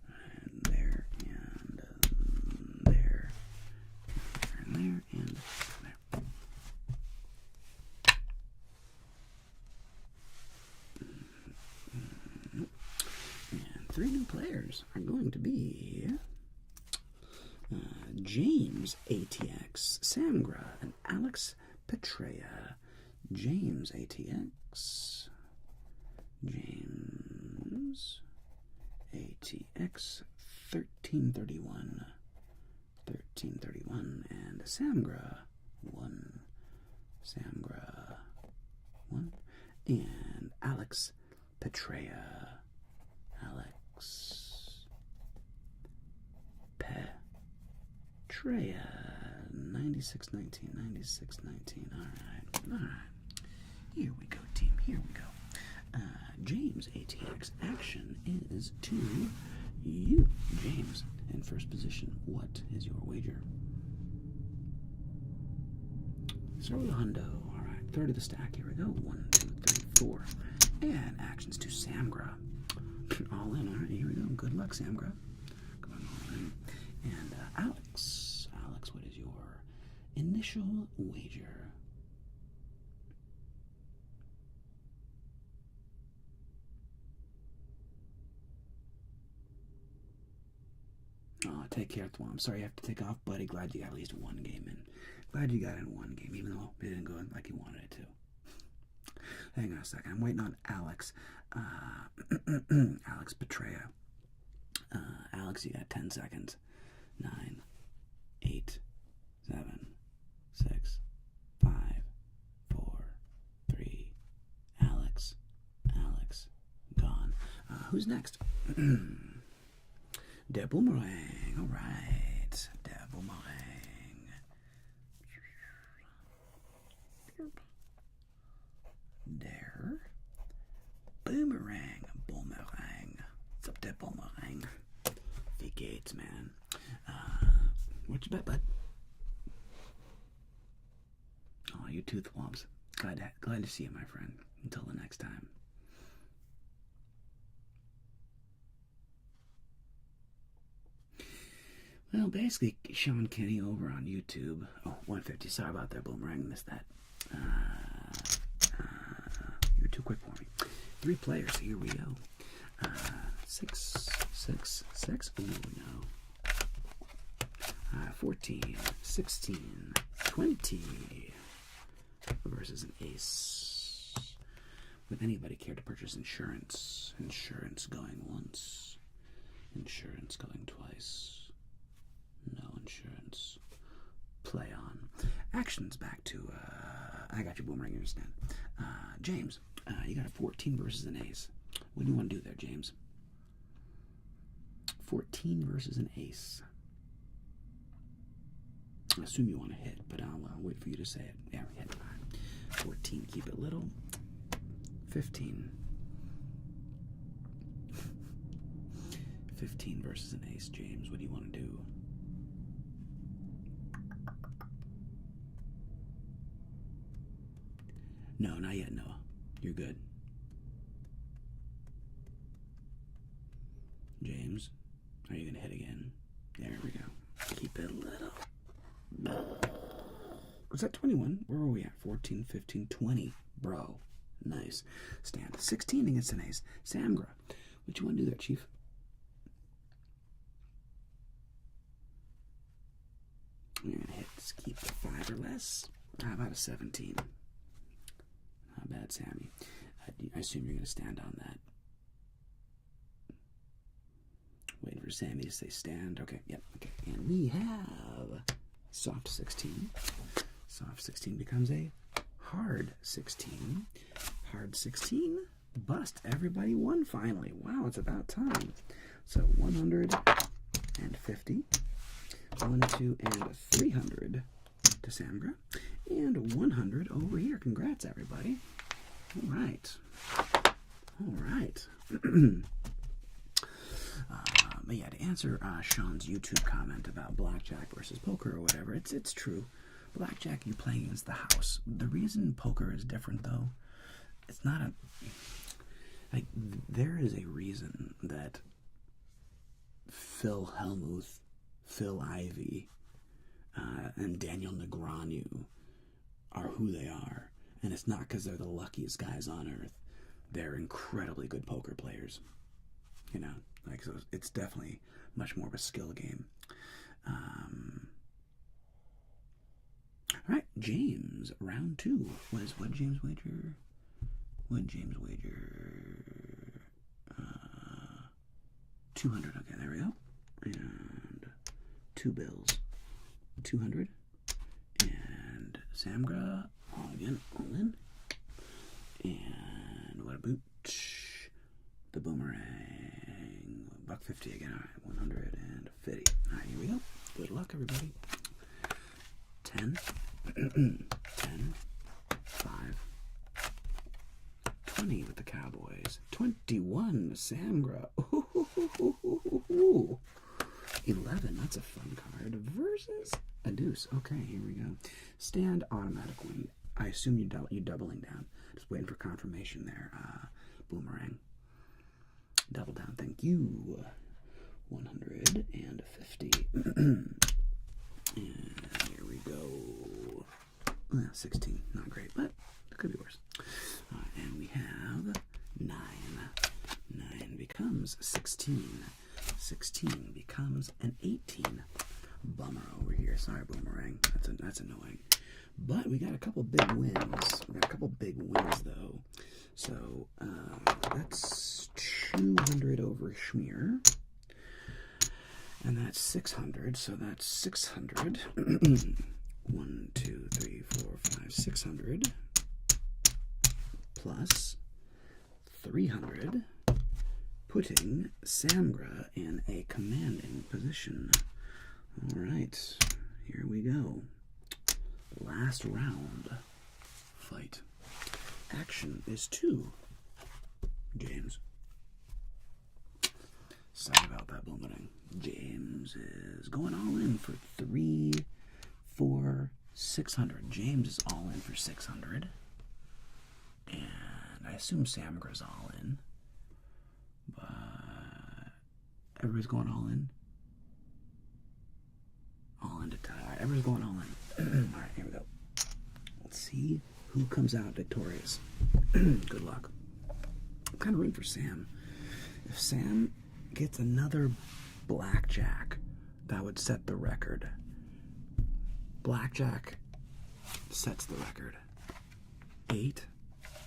And there, and there. And there, and there. three new players are going to be James ATX, Samgra, and Alex Petrea. James ATX, James ATX 1331, and Samgra 1, and Alex Petrea, Petrea 9619. All right. Here we go, team. Here we go. James ATX, action is to you, James. In first position, what is your wager? Start with a hundo. All right, third of the stack. Here we go. 1, 2, 3, 4. And actions to Samgra. All in. All right, here we go. Good luck, Samgra. Come on, all in. And Alex, what is your initial wager? Oh, take care, Thwom. I'm sorry you have to take off, buddy. Glad you got at least one game in. Glad you got in one game, even though it didn't go like you wanted it to. Hang on a second. I'm waiting on Alex. Alex Petrea. Alex, you got 10 seconds. 9, 8, 7, 6, 5, 4, 3. Alex, gone. Who's next? Der Boomerang. All right. Der Boomerang. Der Boomerang. What's up, der Boomerang? Wie geht's, man? What's your bet, bud? Oh, you too, Thwomps. Glad to see you, my friend. Until the next time. Well, basically, Sean Kenny over on YouTube. Oh, 150. Sorry about that, Boomerang. Missed that. You were too quick for me. 3 players. Here we go. 6, 6, 6. Oh, no. 14, 16, 20. Versus an ace. Would anybody care to purchase insurance? Insurance going once. Insurance going twice. No insurance. Play on. Actions back to, I got your Boomerang, you understand. James, you got a 14 versus an ace. What do you want to do there, James? 14 versus an ace. I assume you want to hit, but I'll wait for you to say it. Yeah, we hit. 14, keep it little. 15. 15 versus an ace, James. What do you want to do? No, not yet, Noah. You're good. James, are you going to hit again? There we go. Keep it little. Was that 21? Where were we at? 14, 15, 20. Bro. Nice. Stand. 16 against an ace. Samgra. What you want to do there, Chief? You're going to hit. Keep it 5 or less. How about a 17? Not bad, Sammy. I assume you're going to stand on that. Waiting for Sammy to say stand. Okay, yep, okay. And we have soft 16. Soft 16 becomes a hard 16. Hard 16. Bust. Everybody won finally. Wow, it's about time. So 150. 1, 2, and 300 to Samgra. And 100 over here. Congrats, everybody. All right. All right. But yeah, to answer Sean's YouTube comment about blackjack versus poker or whatever, it's true. Blackjack, you play against the house. The reason poker is different, though, it's not a... Like, there is a reason that Phil Hellmuth, Phil Ivey, and Daniel Negreanu are who they are. And it's not because they're the luckiest guys on earth. They're incredibly good poker players. You know, like, so it's definitely much more of a skill game. All right, James, round 2 was what James wager? What James wager? 200. Okay, there we go. And 2 bills, 200. And Samgra, all again, all in. And what a boot. The boomerang, $1.50 again. All right, 150. All right, here we go. Good luck, everybody. 10, 10, 5, 20 with the Cowboys. 21, Samgra. Ooh. 11, that's a fun card. Versus a deuce. Okay, here we go. Stand, automatic win. I assume you're doubling down. Just waiting for confirmation there. Boomerang. Double down, thank you. 150. And here we go. 16, not great, but it could be worse. And we have 9. 9 becomes 16. 16 becomes an 18. Bummer over here. Sorry, Boomerang. That's annoying. But we got a couple big wins. We got a couple big wins, though. So that's 200 over Schmear. And that's 600. So that's 600. 1, 2, 3, 4, 5, 600. Plus 300. Putting Samgra in a commanding position. All right. Here we go. Last round. Fight. Action is 2. James. Sorry about that, Boomerang. James is going all in for 3, 4, 600. James is all in for 600. And I assume Samgra's all in. But everybody's going all in. All in to tie. All right, everybody's going all in. All right, here we go. Let's see who comes out victorious. Good luck. I'm kind of rooting for Sam. If Sam gets another Blackjack, that would set the record. Blackjack sets the record. 8.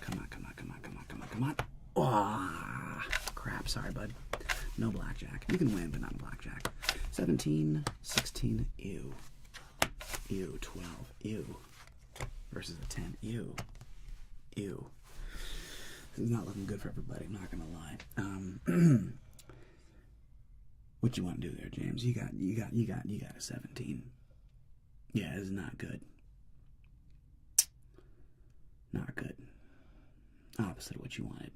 Come on, come on, come on, come on, come on, come on. Oh, crap. Sorry, bud. No Blackjack. You can win, but not Blackjack. 17, 16, ew. Ew, 12, ew. Versus a 10, ew. Ew. This is not looking good for everybody, I'm not gonna lie. What you want to do there, James? You got a 17. Yeah, it's not good. Not good. Opposite of what you wanted.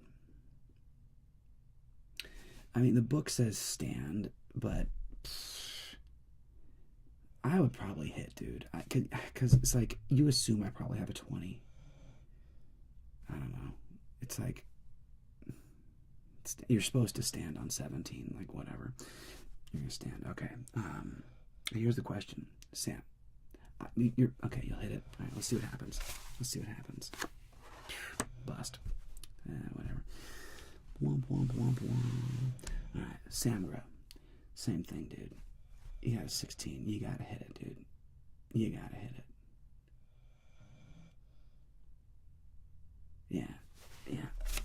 I mean, the book says stand, but I would probably hit, dude. Because it's like, you assume I probably have a 20. I don't know. It's like, you're supposed to stand on 17, like whatever. You're going to stand. Okay. Here's the question. Sam. Okay, you'll hit it. All right, let's see what happens. Let's see what happens. Bust. Whatever. Womp, womp, womp, womp. All right, Samura. Same thing, dude. You got a 16. You got to hit it, dude. You got to hit it. Yeah.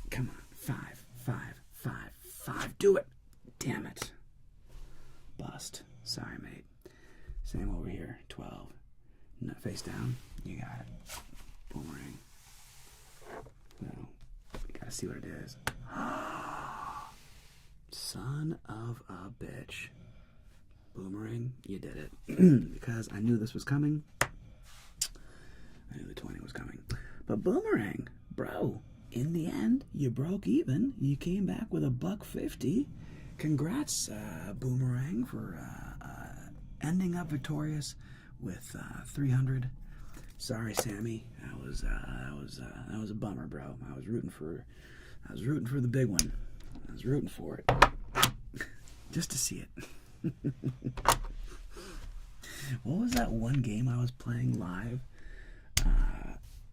Come on. 5, 5, 5, 5. Do it. Damn it. Bust. Sorry, mate. Same over here. 12. No, face down. You got it. Boomerang. No. We gotta see what it is. Son of a bitch. Boomerang, you did it. Because I knew this was coming. I knew the 20 was coming. But Boomerang, bro, in the end, you broke even. You came back with $1.50. Congrats, Boomerang, for ending up victorious with 300. Sorry, Sammy. That was a bummer, bro. I was rooting for the big one. I was rooting for it. Just to see it. What was that one game I was playing live?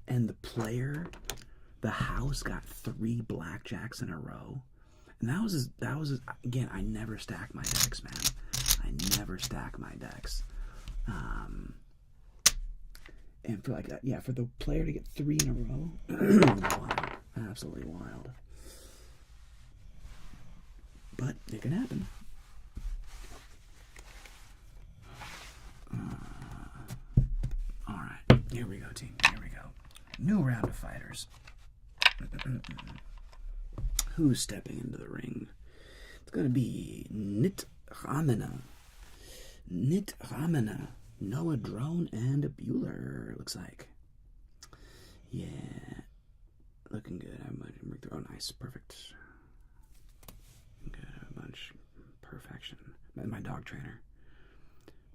And the house got 3 blackjacks in a row. And that was again, I never stack my decks, man. I never stack my decks. And for like that, yeah, for the player to get 3 in a row, wild, absolutely wild. But it can happen. All right, here we go, team. Here we go. New round of fighters. Who's stepping into the ring? It's gonna be Nit Ramana, Noah Drone, and Bueller. Looks like. Yeah, looking good. Oh, nice, perfect. Good, a bunch. Perfection. My dog trainer.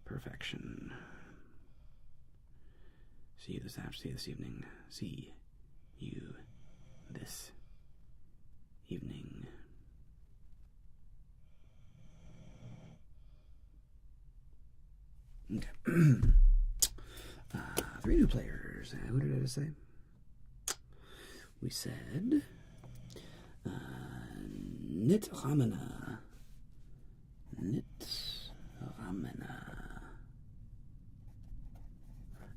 Perfection. See you this evening. See you this evening. Okay. 3 new players. Who did I just say? We said Nit Ramana.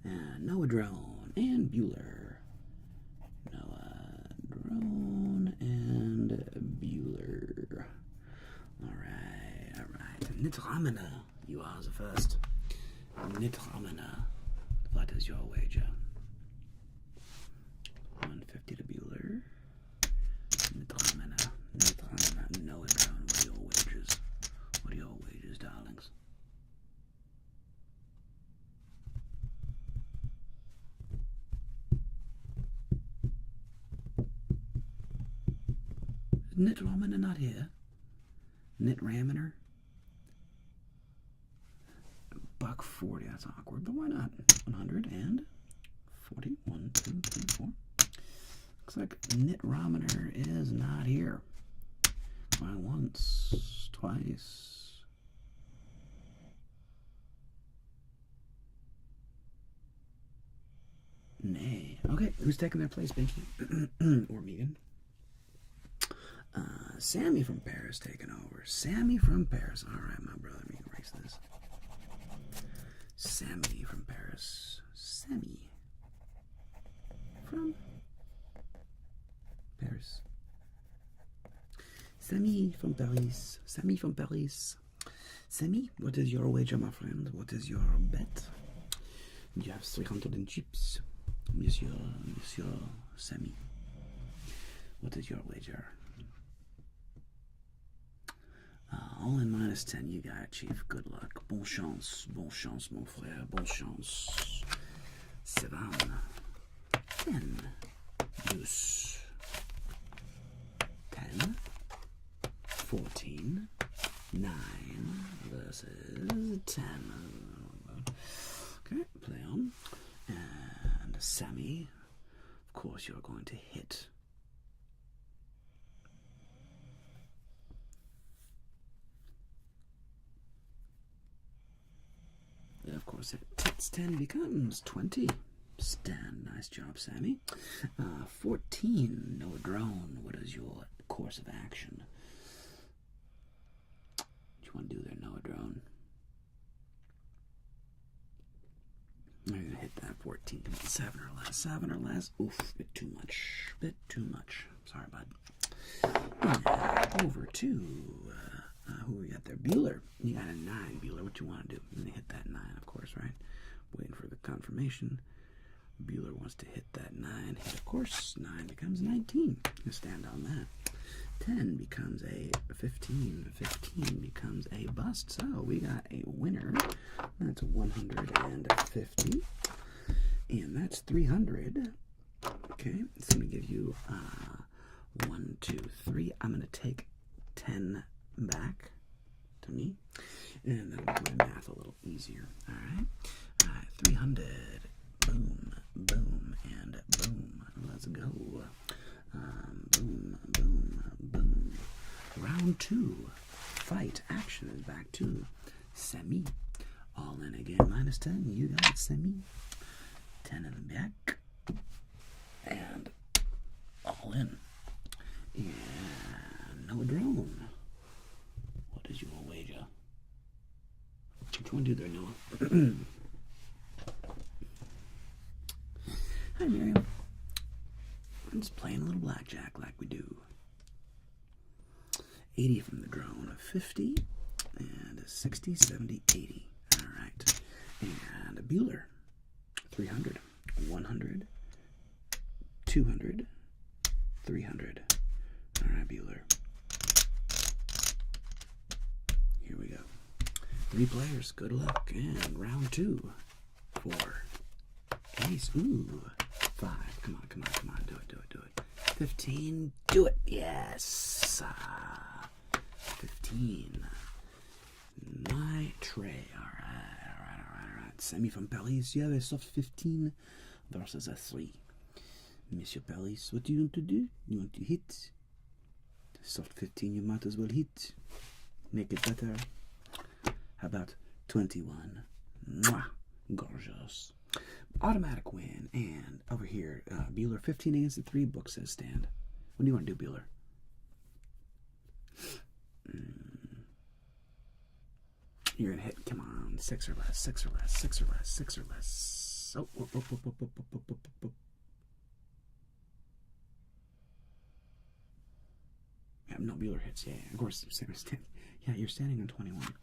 And Noah Drone and Bueller. Noah Drone and Bueller. Alright. Nit Ramana. You are the first. Nit Ramana. What is your wager? 150 to Bueller. Nit Ramana. Noah Drone. What are your wagers? What are your wagers, darlings? Is Nit Ramana not here? Nit Raminer? $140, that's awkward, but why not? 140. 1, 2, 3, 4. Looks like Nit Raminer is not here. Going once, twice. Nay. Okay, who's taking their place, Binky? Or Megan? Sammy from Paris taking over. Sammy from Paris. Alright, my brother, we can erase this. Sammy from Paris. Sammy from Paris. Sammy from Paris. Sammy from Paris. Sammy, what is your wager, my friend? What is your bet? You have 300 in chips. Monsieur Sammy. What is your wager? All in -10, you got it, Chief. Good luck. Bon chance, mon frère. Bon chance. 7, 10, 12, 10, 14, 9 versus 10. Okay, play on. And Sammy, of course, you're going to hit. Of course, it's 10 becomes 20. Stand. Nice job, Sammy. 14. Noah Drone. What is your course of action? What do you want to do there, Noah Drone? I'm going to hit that 14. 7 or less. 7 or less. Oof, bit too much. Sorry, bud. And over to... who we got there? Bueller. You got a 9, Bueller. What you want to do? You're going to hit that 9, of course, right? Waiting for the confirmation. Bueller wants to hit that 9. Hit, of course. 9 becomes 19. You stand on that. 10 becomes a 15. 15 becomes a bust. So we got a winner. That's 150. And that's 300. Okay. It's going to give you 1, 2, 3. I'm going to take 10 back to me, and that'll make my math a little easier. All right, 300. Boom, boom, and boom. Let's go. Boom, boom, boom. Round 2. Fight. Action is back to Sammy. All in again. -10. You got it, Sammy. 10 in the back. And all in. And Noah Drone. What is your wager? Which one do there, Noah? Hi, Miriam. I'm just playing a little blackjack like we do. 80 from the drone, a 50, and a 60, 70, 80. All right. And a Bueller, 300, 100, 200, 300. All right, Bueller. Here we go. 3 players. Good luck. And round 2. 4. Ace. Ooh. 5. Come on, come on, come on. Do it, do it, do it. 15. Do it. Yes. 15. My tray. All right, all right, all right, all right. Semi from Paris. You have a soft 15 versus a 3. Monsieur Paris, what do you want to do? You want to hit? Soft 15, you might as well hit. Make it better. How about 21? Mwah. Gorgeous. Automatic win. And over here, Bueller, 15 against the 3. Book says stand. What do you want to do, Bueller? You're going to hit. Come on. 6 or less. 6 or less. 6 or less. 6 or less. Oh, oh, oh, oh, oh, oh, oh, oh, oh. Yeah, no, Bueller hits. Yeah, of course. Yeah, you're standing on 21.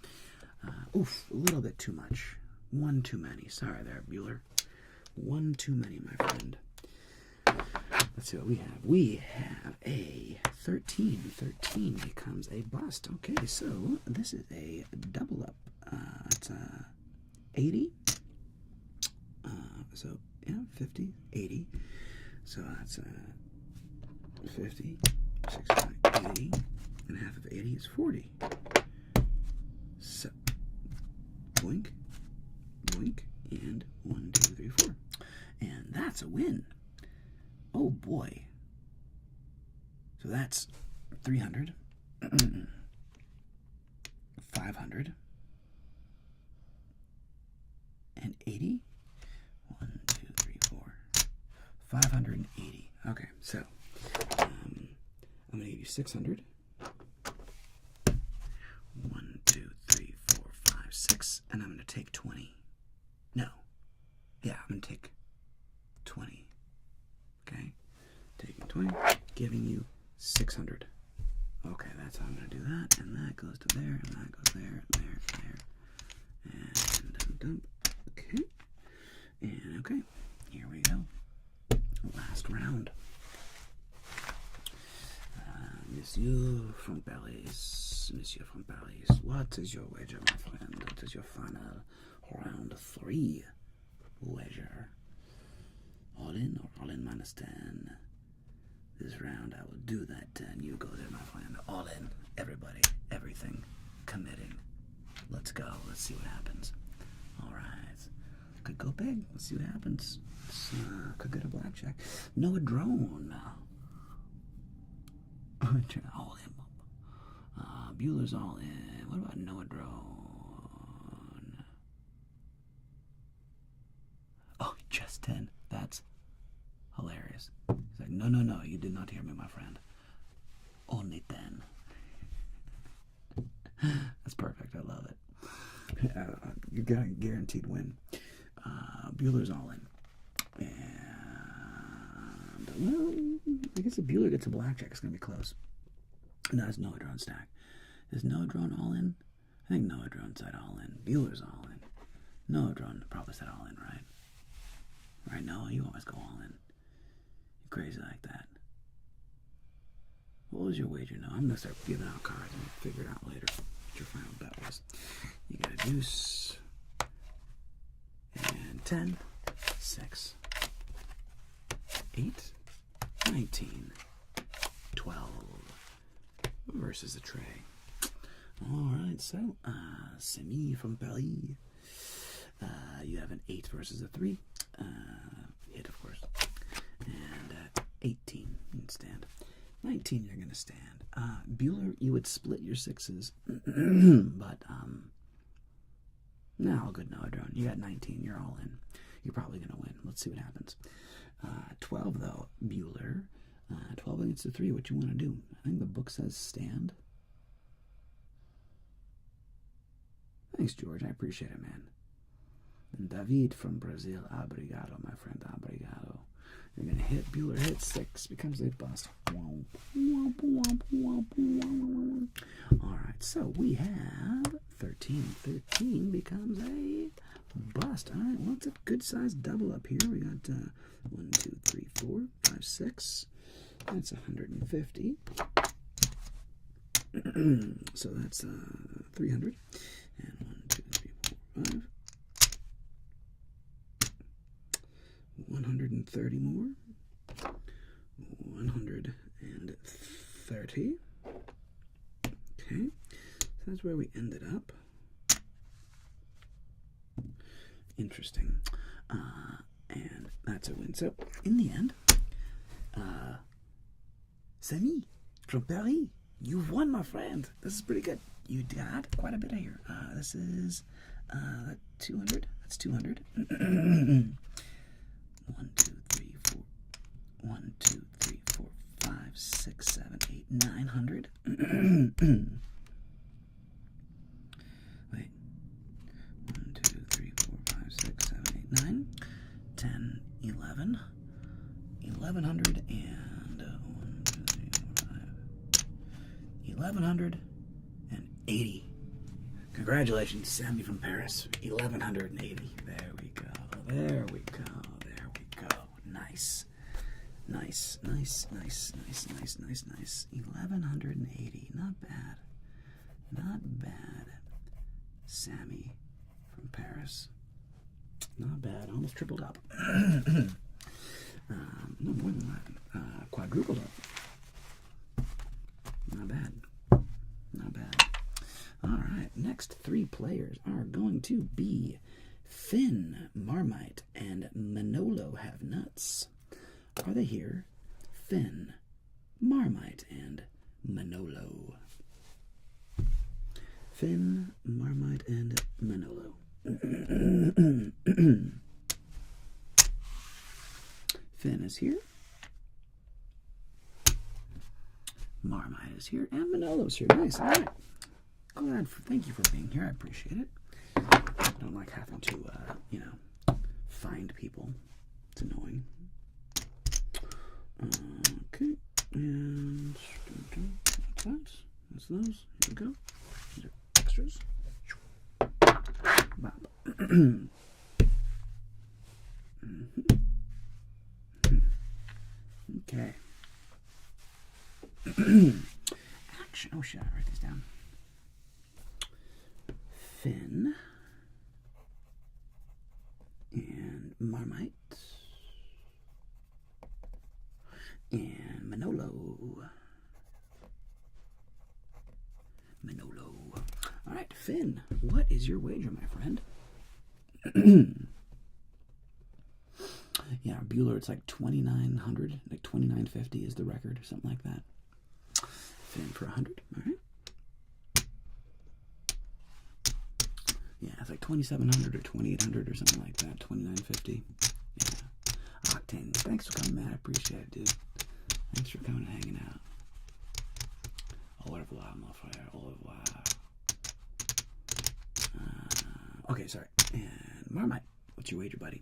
Oof, a little bit too much. 1 too many. Sorry there, Bueller. 1 too many, my friend. Let's see what we have. We have a 13. 13 becomes a bust. Okay, so this is a double up. It's 80. So, yeah, 50, 80. So that's 50, 60, 80. And half of 80 is 40. So, blink, blink, and 1, 2, 3, 4. And that's a win. Oh boy. So that's 300, 500, and 80. 1, 2, 3, 4. 580. Okay, so I'm going to give you 600. 1, 2, 3, 4, 5, 6. And I'm going to take 20. No. Yeah, I'm going to take 20. Okay? Taking 20, giving you 600. Okay, that's how I'm going to do that. And that goes to there, and that goes there, and there, and there. And dump. Okay. And okay, here we go. Last round. Monsieur from Paris. Monsieur from Paris. What is your wager, my friend? What is your final round 3 wager? All in or all in minus 10? This round I will do that 10. You go there, my friend. All in. Everybody. Everything. Committing. Let's go. Let's see what happens. Alright. Could go big. Let's see what happens. Could get a blackjack. Noah Drone. All in. Bueller's all in. What about Noah Drone? Oh, just 10. That's hilarious. He's like, no, no, no. You did not hear me, my friend. Only 10. That's perfect. I love it. You got a guaranteed win. Bueller's all in. And, well, I guess if Bueller gets a blackjack, it's going to be close. No, it's Noah Drone stack. Is Noah Drone all in? I think Noah Drone said all in. Bueller's all in. Noah Drone probably said all in, right? Right, Noah? You always go all in. You're crazy like that. What was your wager? No, I'm going to start giving out cards and figure it out later what your final bet was. You got a deuce. And 10, 6, 8, 19, 12 versus the tray. Alright, so, Semi from Paris. You have an 8 versus a 3. Hit, of course. And 18, you can stand. 19, you're going to stand. Bueller, you would split your 6s. But, no, all good, Noah Drone. You got 19, you're all in. You're probably going to win. Let's see what happens. 12, though, Bueller. 12 against a 3. What you want to do? I think the book says stand. Thanks, George. I appreciate it, man. And David from Brazil. Obrigado, my friend. Obrigado. You're going to hit. Bueller hits 6. Becomes a bust. Alright, so we have 13. 13 becomes a bust. Alright, well, it's a good-sized double up here. We got 1, 2, 3, 4, 5, 6. That's 150. So that's 300. And 1, 2, 3, 4, 5. 130 more. 130. Okay, so that's where we ended up. Interesting. And that's a win. So, in the end, Sammy from Paris, you've won, my friend. This is pretty good. You got quite a bit here. This is 200. That's 200. 1, 2, 3, 4. 1, 2, 3, 4, 5, 6, 7, 8, 900. Wait. 1, 2, 3, 4, 5, 6, 7, 8, 9, 10, 11, 1100, and 1, 2, 3, 4, 5, 1180. Congratulations, Sammy from Paris. 1180. There we go. There we go. There we go. Nice. Nice, nice, nice, nice, nice, nice, nice. 1180. Not bad. Not bad. Sammy from Paris. Not bad. Almost tripled up. No more than that. Quadrupled up. Not bad. Not bad. Alright, next 3 players are going to be Finn, Marmite, and Manolo Have Nuts. Are they here? Finn, Marmite, and Manolo. Finn, Marmite, and Manolo. Finn is here. Marmite is here. And Manolo's here. Nice. All right. Glad. Thank you for being here. I appreciate it. I don't like having to, find people. It's annoying. Okay. And that's those. Here we go. These are extras. Okay. Action. Oh shit, I write these down. Finn and Marmite and Manolo. All right, Finn, what is your wager, my friend? Yeah, Bueller, it's like 2,900, like 2,950 is the record, or something like that. Finn for 100, all right. Yeah, it's like 2,700 or 2,800 or something like that. 2,950. Yeah. Octane, thanks for coming, man. I appreciate it, dude. Thanks for coming and hanging out. Au revoir, mon frère. Au revoir. Okay, sorry. And Marmite, what's your wager, buddy?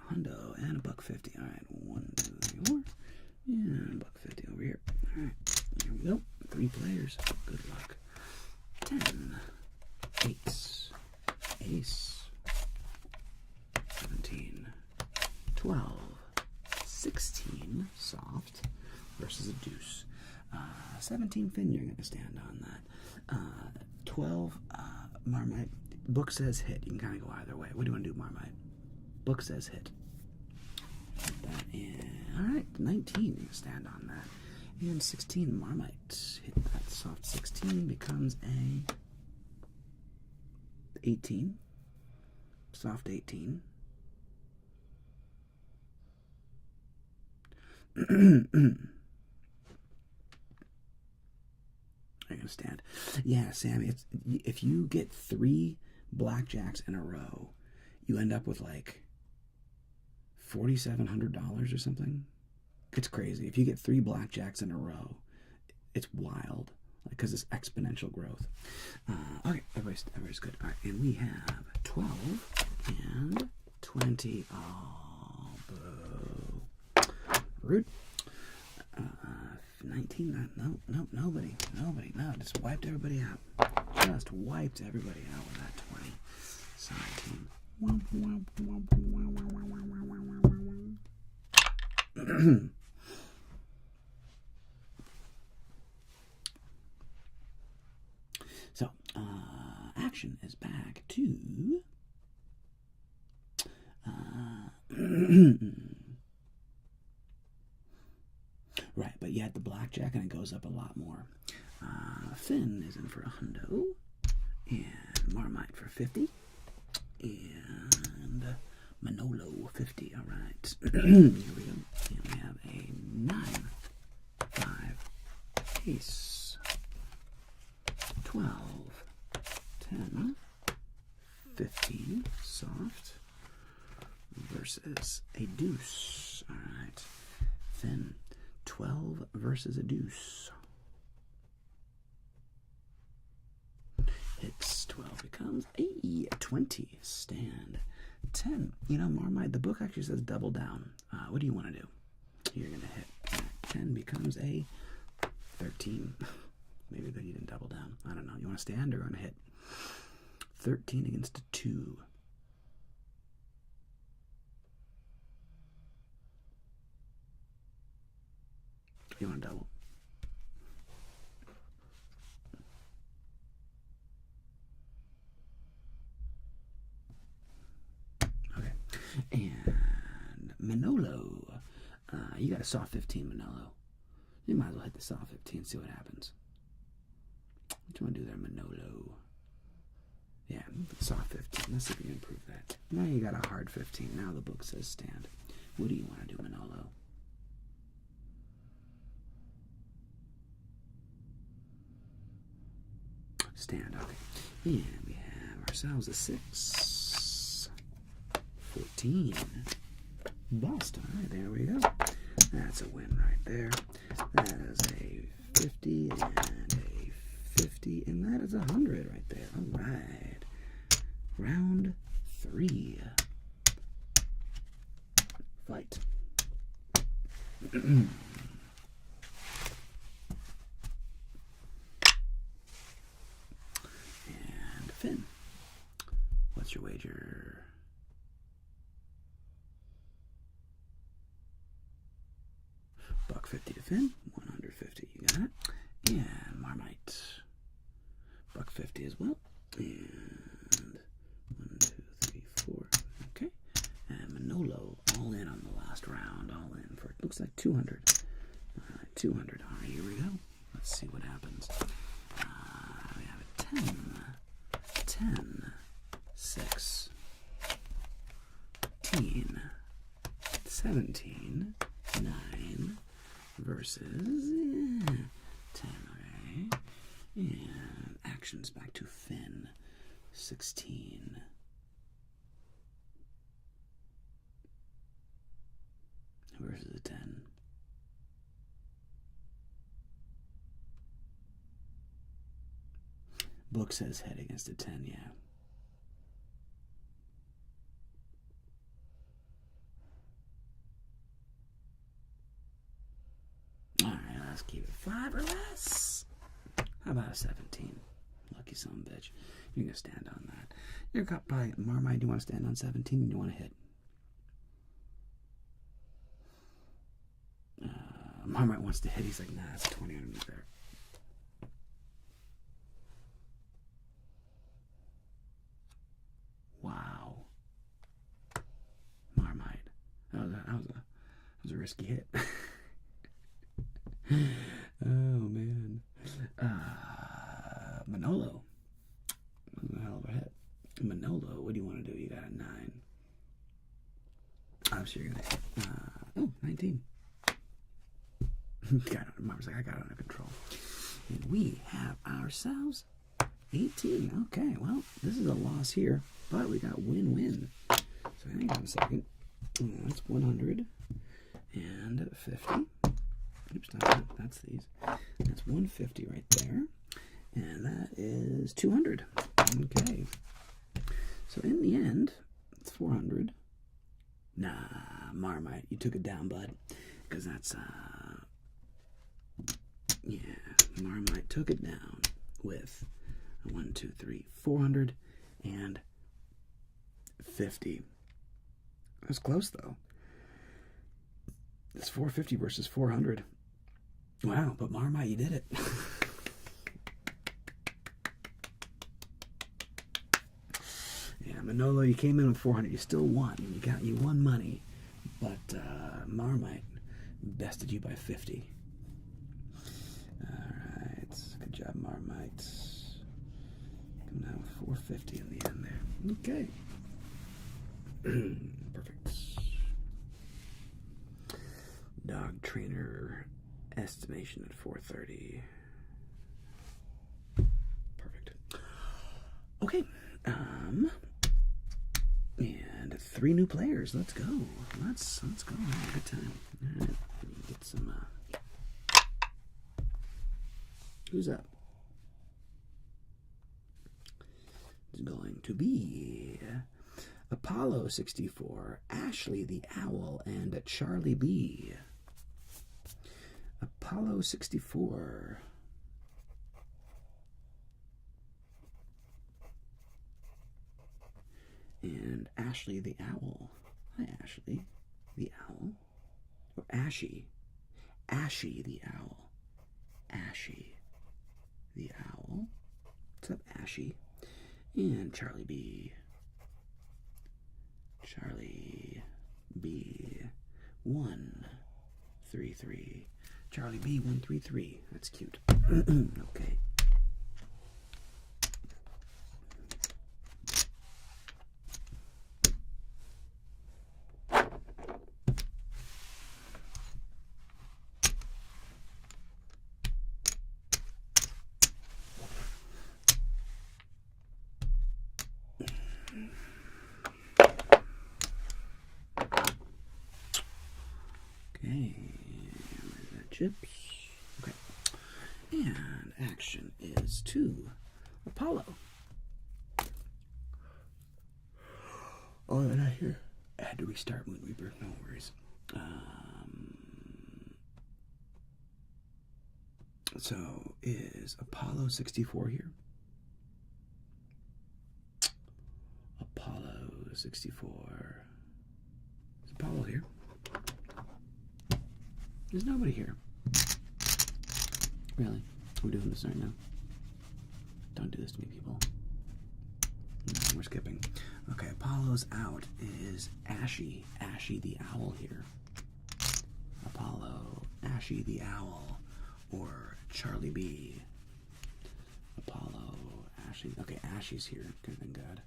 Hundo and $1.50. All right, 1, 2, 3, 4. And $1.50 over here. All right, here we go. 3 players. Good luck. 10, ace, ace, 17, 12, 16, soft, versus a deuce. 17, Finn, you're going to stand on that. 12, Marmite. Book says hit. You can kind of go either way. What do you want to do, Marmite? Book says hit. Put that in. All right, 19, you're going to stand on that. And 16, Marmite. Hit that soft 16, becomes a 18. Soft 18. I'm going to stand. Yeah, Sammy, if you get 3 blackjacks in a row, you end up with like $4,700 or something. It's crazy. If you get 3 blackjacks in a row, it's wild, because it's exponential growth. Okay, everybody's good. All right, and we have 12 and 20. Oh, boo. Rude. 19. No, nobody. No, just wiped everybody out. Just wiped everybody out with that 20. Sorry, team. So, action is back to right, but you had the blackjack and it goes up a lot more. Finn is in for a hundo, and Marmite for 50, and Manolo 50. All right, here we go. And we have a 9, 5, ace, 12, 10, 15, soft, versus a deuce. All right, Finn, 12 versus a deuce. Hits 12 becomes a 20. Stand 10. You know, Marmite, the book actually says double down. What do you want to do? You're going to hit 10 becomes a 13. Maybe that you didn't double down. I don't know. You want to stand or want to hit 13 against a 2? You want to double? Okay. And Manolo. You got a soft 15, Manolo. You might as well hit the soft 15 and see what happens. What do you want to do there, Manolo? Yeah, soft 15. Let's see if we can improve that. Now you got a hard 15. Now the book says stand. What do you want to do, Manolo? Stand, okay. And we have ourselves a 6. 14. Bust. All right, there we go. That's a win right there. That is a 50 and a 50, and that is 100 right there. All right. Round 3. Fight. And Finn, what's your wager? $150 to Finn, 150. You got it. And Marmite, $150 as well. And 1, 2, 3, 4. Okay. And Manolo, all in on the last round. All in for, it looks like 200. All right, 200. All right, here we go. Let's see what happens. We have a 10, 10, 6, 18, 17, 9, versus 10, right? And actions back to Finn, 16. Versus a 10. Book says head against a 10, yeah. Alright, let's keep it 5 or less. How about a 17? Lucky son of a bitch. You're going to stand on that. You're probably, Marmite, do you want to stand on 17 and you want to hit? Marmite wants to hit. He's like, nah, it's 20 underneath there. Wow. Marmite. That was a risky hit. Oh, man. Manolo. That was a hell of a hit. Manolo, what do you want to do? You got a 9. I'm sure you're going to hit. 19. Marm's like, I got it under control. And we have ourselves 18. Okay, well, this is a loss here, but we got win-win. So hang on a second. That's 150. Oops, not that. That's these. That's 150 right there. And that is 200. Okay. So in the end, it's 400. Nah, Marmite, you took it down, bud. Because that's, yeah, Marmite took it down with 1, 2, 3, 450. That's close, though. It's 450 versus 400. Wow, but Marmite, you did it. Yeah, Manolo, you came in with 400. You still won. You won money, but Marmite bested you by 50. All right, good job, Marmite. Come down with 450 in the end there. Okay, perfect. Dog trainer estimation at 430. Perfect. Okay. And 3 new players. Let's go. Let's go. Have a good time. All right. Let me get some. Who's up? It's going to be Apollo 64, Ashley the Owl, and Charlie B. Apollo 64. And Ashley the Owl. Hi, Ashley the Owl. Or Ashy. Ashy the Owl. Ashy the Owl. What's up, Ashy? And Charlie B. Charlie B. 133. Charlie B. 133. That's cute. Okay. Chips. Okay. And action is to Apollo. Oh, they're not here. I had to restart Moon Reaper. No worries. So is Apollo 64 here? Apollo 64. Is Apollo here? There's nobody here. Really? We're doing this right now. Don't do this to me, people. No, we're skipping. Okay, Apollo's out. Is Ashy the Owl here? Apollo, Ashy the Owl, or Charlie B? Apollo, Ashy. Okay, Ashy's here. Good, thank God.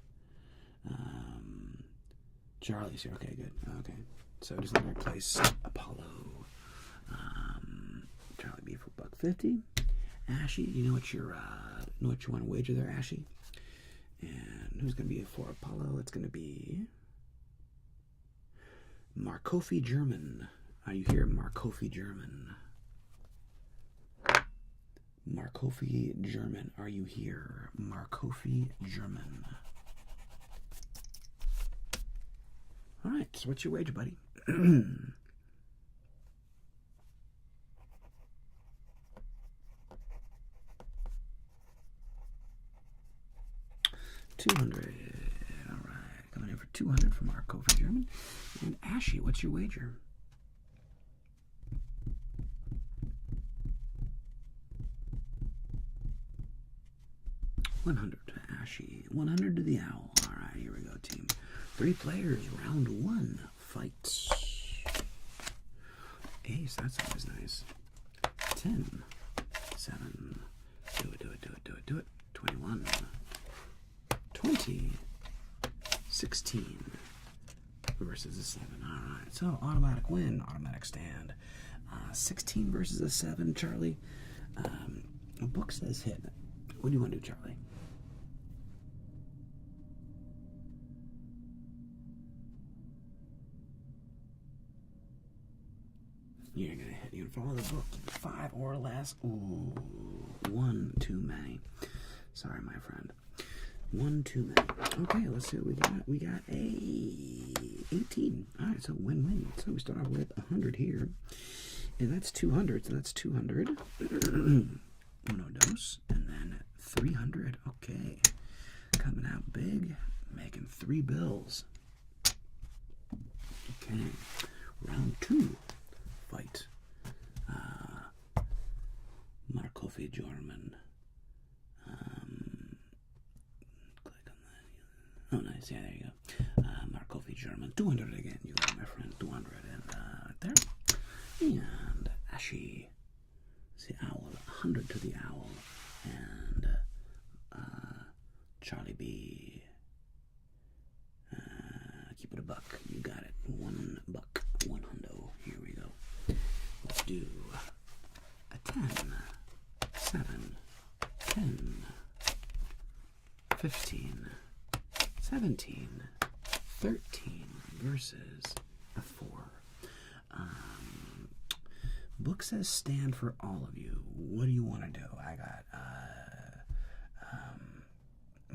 Charlie's here. Okay, good. Okay, so just let me replace Apollo. Charlie B for $1.50. Ashy, you know what you want to wager there, Ashy? And who's going to be for Apollo? It's going to be Markofi German. Are you here, Markofi German? Markofi German, are you here? Markofi German. All right, so what's your wager, buddy? 200. All right, coming in for 200 from our Kofi German. And Ashy, what's your wager? $100 to Ashy. 100 to the Owl. All right, here we go, team. 3 players, round 1. Fights. Ace, that's always nice. 10. 7. Do it. 21. 20. 16. Versus a 7. All right, so automatic win, automatic stand. 16 versus a 7, Charlie. The book says hit. What do you want to do, Charlie? You're gonna hit. You can follow the book. 5 or less. Ooh, 1 too many. Sorry, my friend. 1 too many. Okay, let's see what we got. We got a 18. All right, so win-win. So we start off with 100 here, and that's 200. So that's 200. Uno dos, and then 300. Okay, coming out big, making 3 bills. Okay, round 2. Fight. Markofi Jorman. Click on that. Oh, nice. Yeah, there you go. Markofi German. 200 again. You got my friend. 200 and right there. And Ashi. The owl. 100 to the owl. And Charlie B. Keep it a buck. You got it. $1. 1 hundo. Here we go. Let's do a 10, 7, 10, 15, 17, 13 versus a 4. Book says stand for all of you. What do you want to do? I got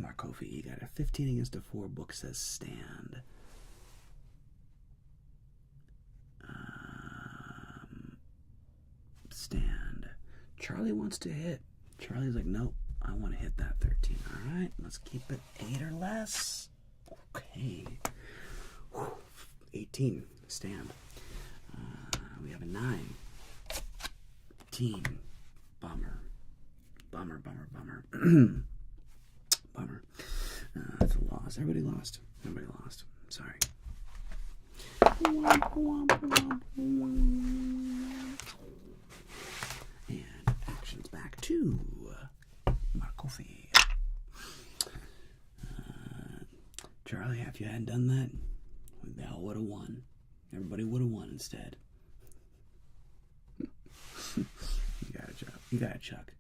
Markofi. You got a 15 against a 4. Book says stand. Stand. Charlie wants to hit. Charlie's like, nope, I want to hit that 13. All right, let's keep it 8 or less. Okay. 18. Stand. We have a 9. 18. Bummer. Bummer. Bummer. That's a loss. Everybody lost. Everybody lost. Sorry. And action's back to Markofi. Charlie, if you hadn't done that, they all would have won. Everybody would have won instead. You got it, Chuck.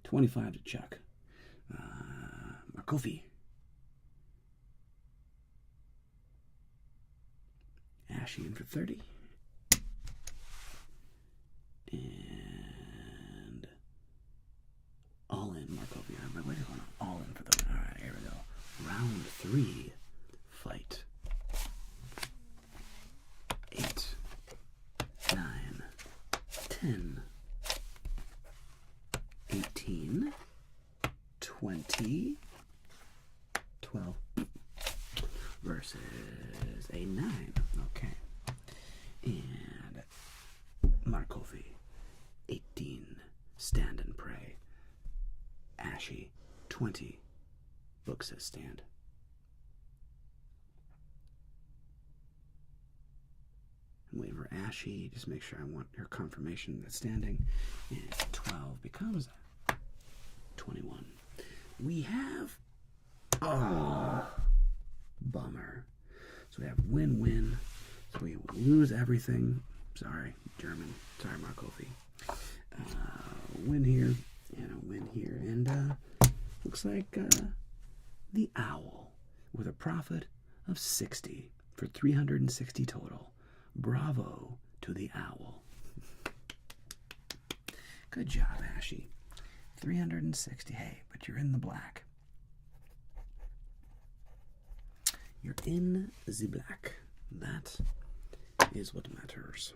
25 to Chuck. Markofi. Ashy in for 30. And all in, Markofi. I'm like, wait, hold on. All in for the win. All right, here we go. Round 3. Fight. 8, 9, 10, 18, 20, 12 versus a 9. Okay. And Markofi, 18, stand and pray. Ashy, 20, book says stand. I'm waiting for Ashy, just make sure I want her confirmation that's standing. And 12 becomes 21. We have, bummer. So we have win-win. So we lose everything. Sorry, German. Sorry, Markofi. Win here and a win here. And looks like the owl with a profit of 60 for 360 total. Bravo to the owl. Good job, Ashy. 360. Hey, but you're in the black. You're in the black. That is what matters.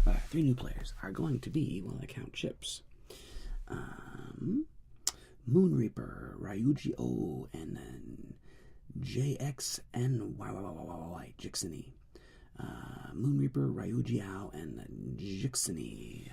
Alright, 3 new players are going to be, well, I count chips. Moon Reaper, Ryuji O, and then JXNYYYY, Jixony. Moon Reaper, Ryuji Ao, and Jixony.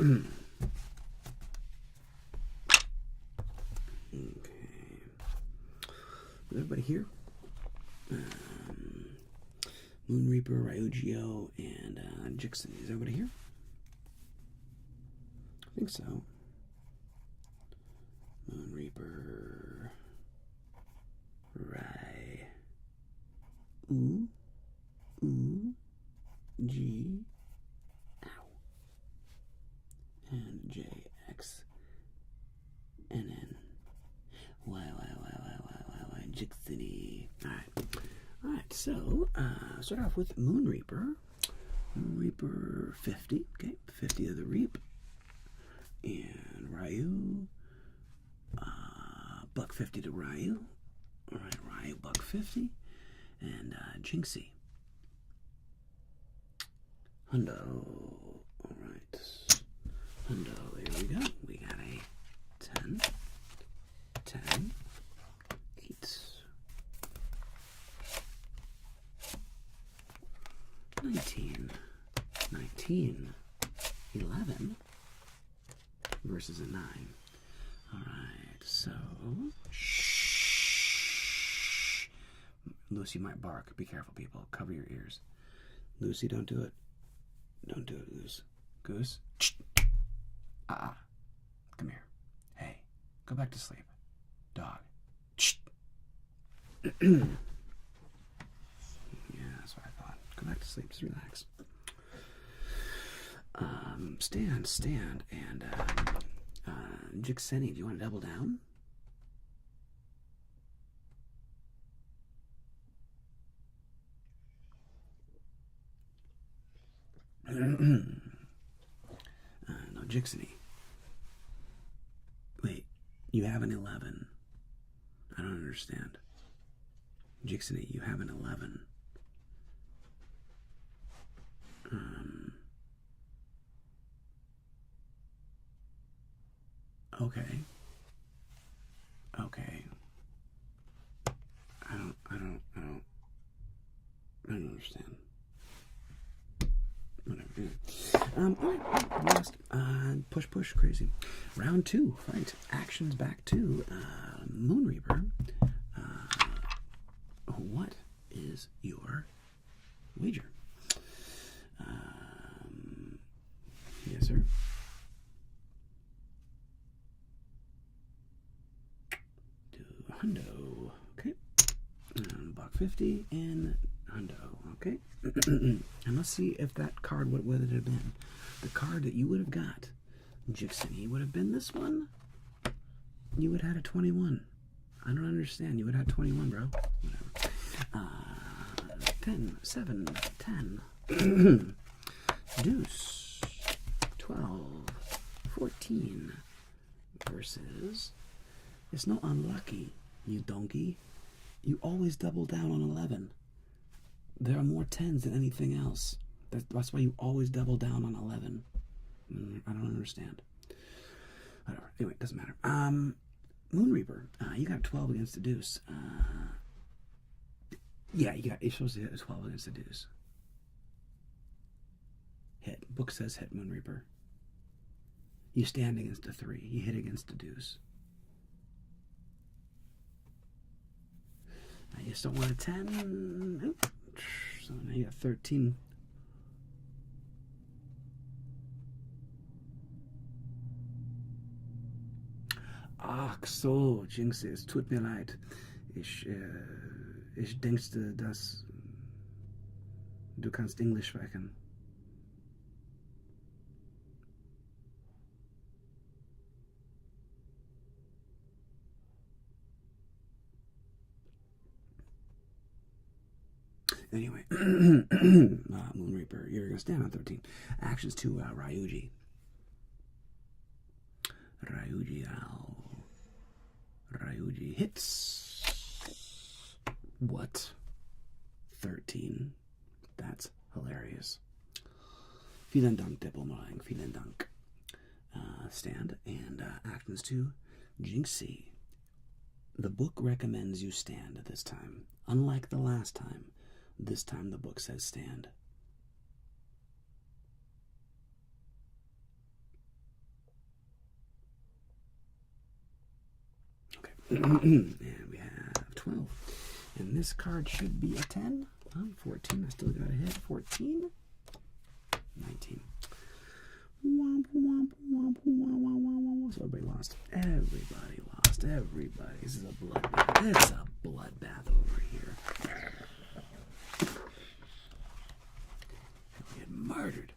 Is everybody here? Moon Reaper, Ryujio, and Jixen. Is everybody here? I think so. Moon Reaper, G, ow, and J, X, N, N, Y, Jixeny. Alright, so, start off with Moon Reaper. Moon Reaper 50, okay, 50 of the Reap. And Ryu, buck 50 to Ryu. Alright, Ryu, buck 50. And Jinxie. Hundo. Alright. Hundo, there we go. We got a 10, 10, 8, 19, 19, 11 versus a 9. Alright, so shh. Lucy might bark. Be careful, people. Cover your ears. Lucy, don't do it. Don't do it, Goose. Goose? Come here. Hey, go back to sleep. Dog. Yeah, that's what I thought. Go back to sleep. Just relax. Stand, and Jixeni, do you want to double down? No, Jixeni. Wait, you have an 11. I don't understand. Jixeni, you have an 11. Okay. I don't understand. Whatever. Alright, last. Push, crazy. Round 2, fight. Actions back to Moon Reaper. What is your wager? Yes, sir. Hundo, okay. Buck 50 and Hundo, okay. And let's see if that card, what would it have been? The card that you would have got, Jixen, would have been this one. You would have had a 21. I don't understand. You would have had 21, bro. Whatever. 10, 7, 10. Deuce. 12. 14. Versus. It's not unlucky, you donkey. You always double down on 11. There are more 10s than anything else. That's why you always double down on 11. I don't understand. Whatever. Anyway, it doesn't matter. Moon Reaper, you got 12 against the deuce. Yeah, you're supposed to hit a 12 against the deuce. Hit. Book says hit, Moon Reaper. You stand against a 3. You hit against the deuce. I just don't want a 10. So now you got 13. Ach so, Jinx, es tut mir leid. Ich denkste, dass du kannst Englisch sprechen. Anyway, Moon Reaper, you're going to stand on 13. Actions to Ryuji. Ryuji hits. What? 13. That's hilarious. Vielen Dank, Dippelmang. Vielen Dank. Stand and actions to Jinxie. The book recommends you stand this time. Unlike the last time, this time the book says stand. And we have 12. And this card should be a 10. 14. I still got a hit. 14. 19. Womp, womp, womp, womp, womp, womp, womp. So everybody lost. Everybody lost. Everybody. This is a bloodbath. It's a bloodbath over here. We get martyred.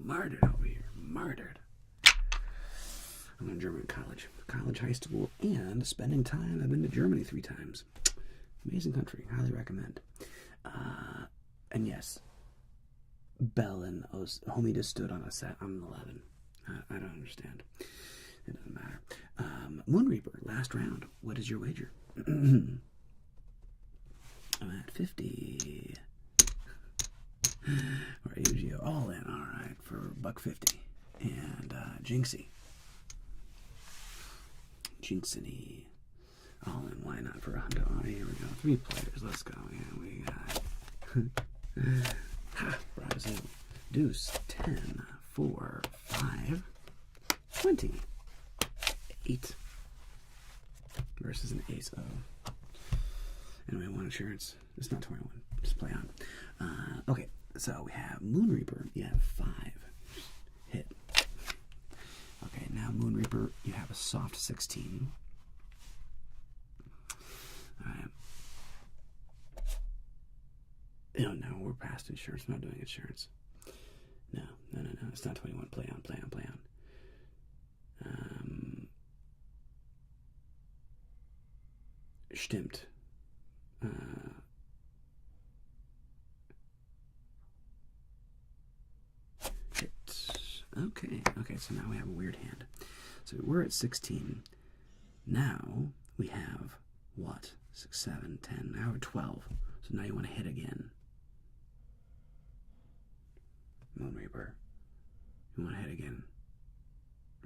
Martyred over here. Martyred. I went to German college. College, high school, and spending time. I've been to Germany 3 times. Amazing country. Highly recommend. And yes, Bell and Homie just stood on a set. I'm 11. I don't understand. It doesn't matter. Moon Reaper, last round. What is your wager? I'm at 50. Or Yu-Gi-Oh! All in, alright, for $1.50. And Jinxie. Jinxie. All in, why not for $100? Oh, here we go. 3 players. Let's go. Yeah, we got. Ha! Brazil. Deuce. 10, 4, 5, 20. 8. Versus an ace of. Anyway, 1 insurance. It's not 21. Just play on. Okay, so we have Moon Reaper. You have 5. Hit. Okay, now Moon Reaper, you have a soft 16. Alright. No, we're past insurance. We're not doing insurance. No. It's not 21. Play on. Stimmt. Hit. Okay, so now we have a weird hand. So we're at 16. Now we have what? 6, 7, 10. Now we're 12. So now you want to hit again. Moon Reaper. You want to hit again.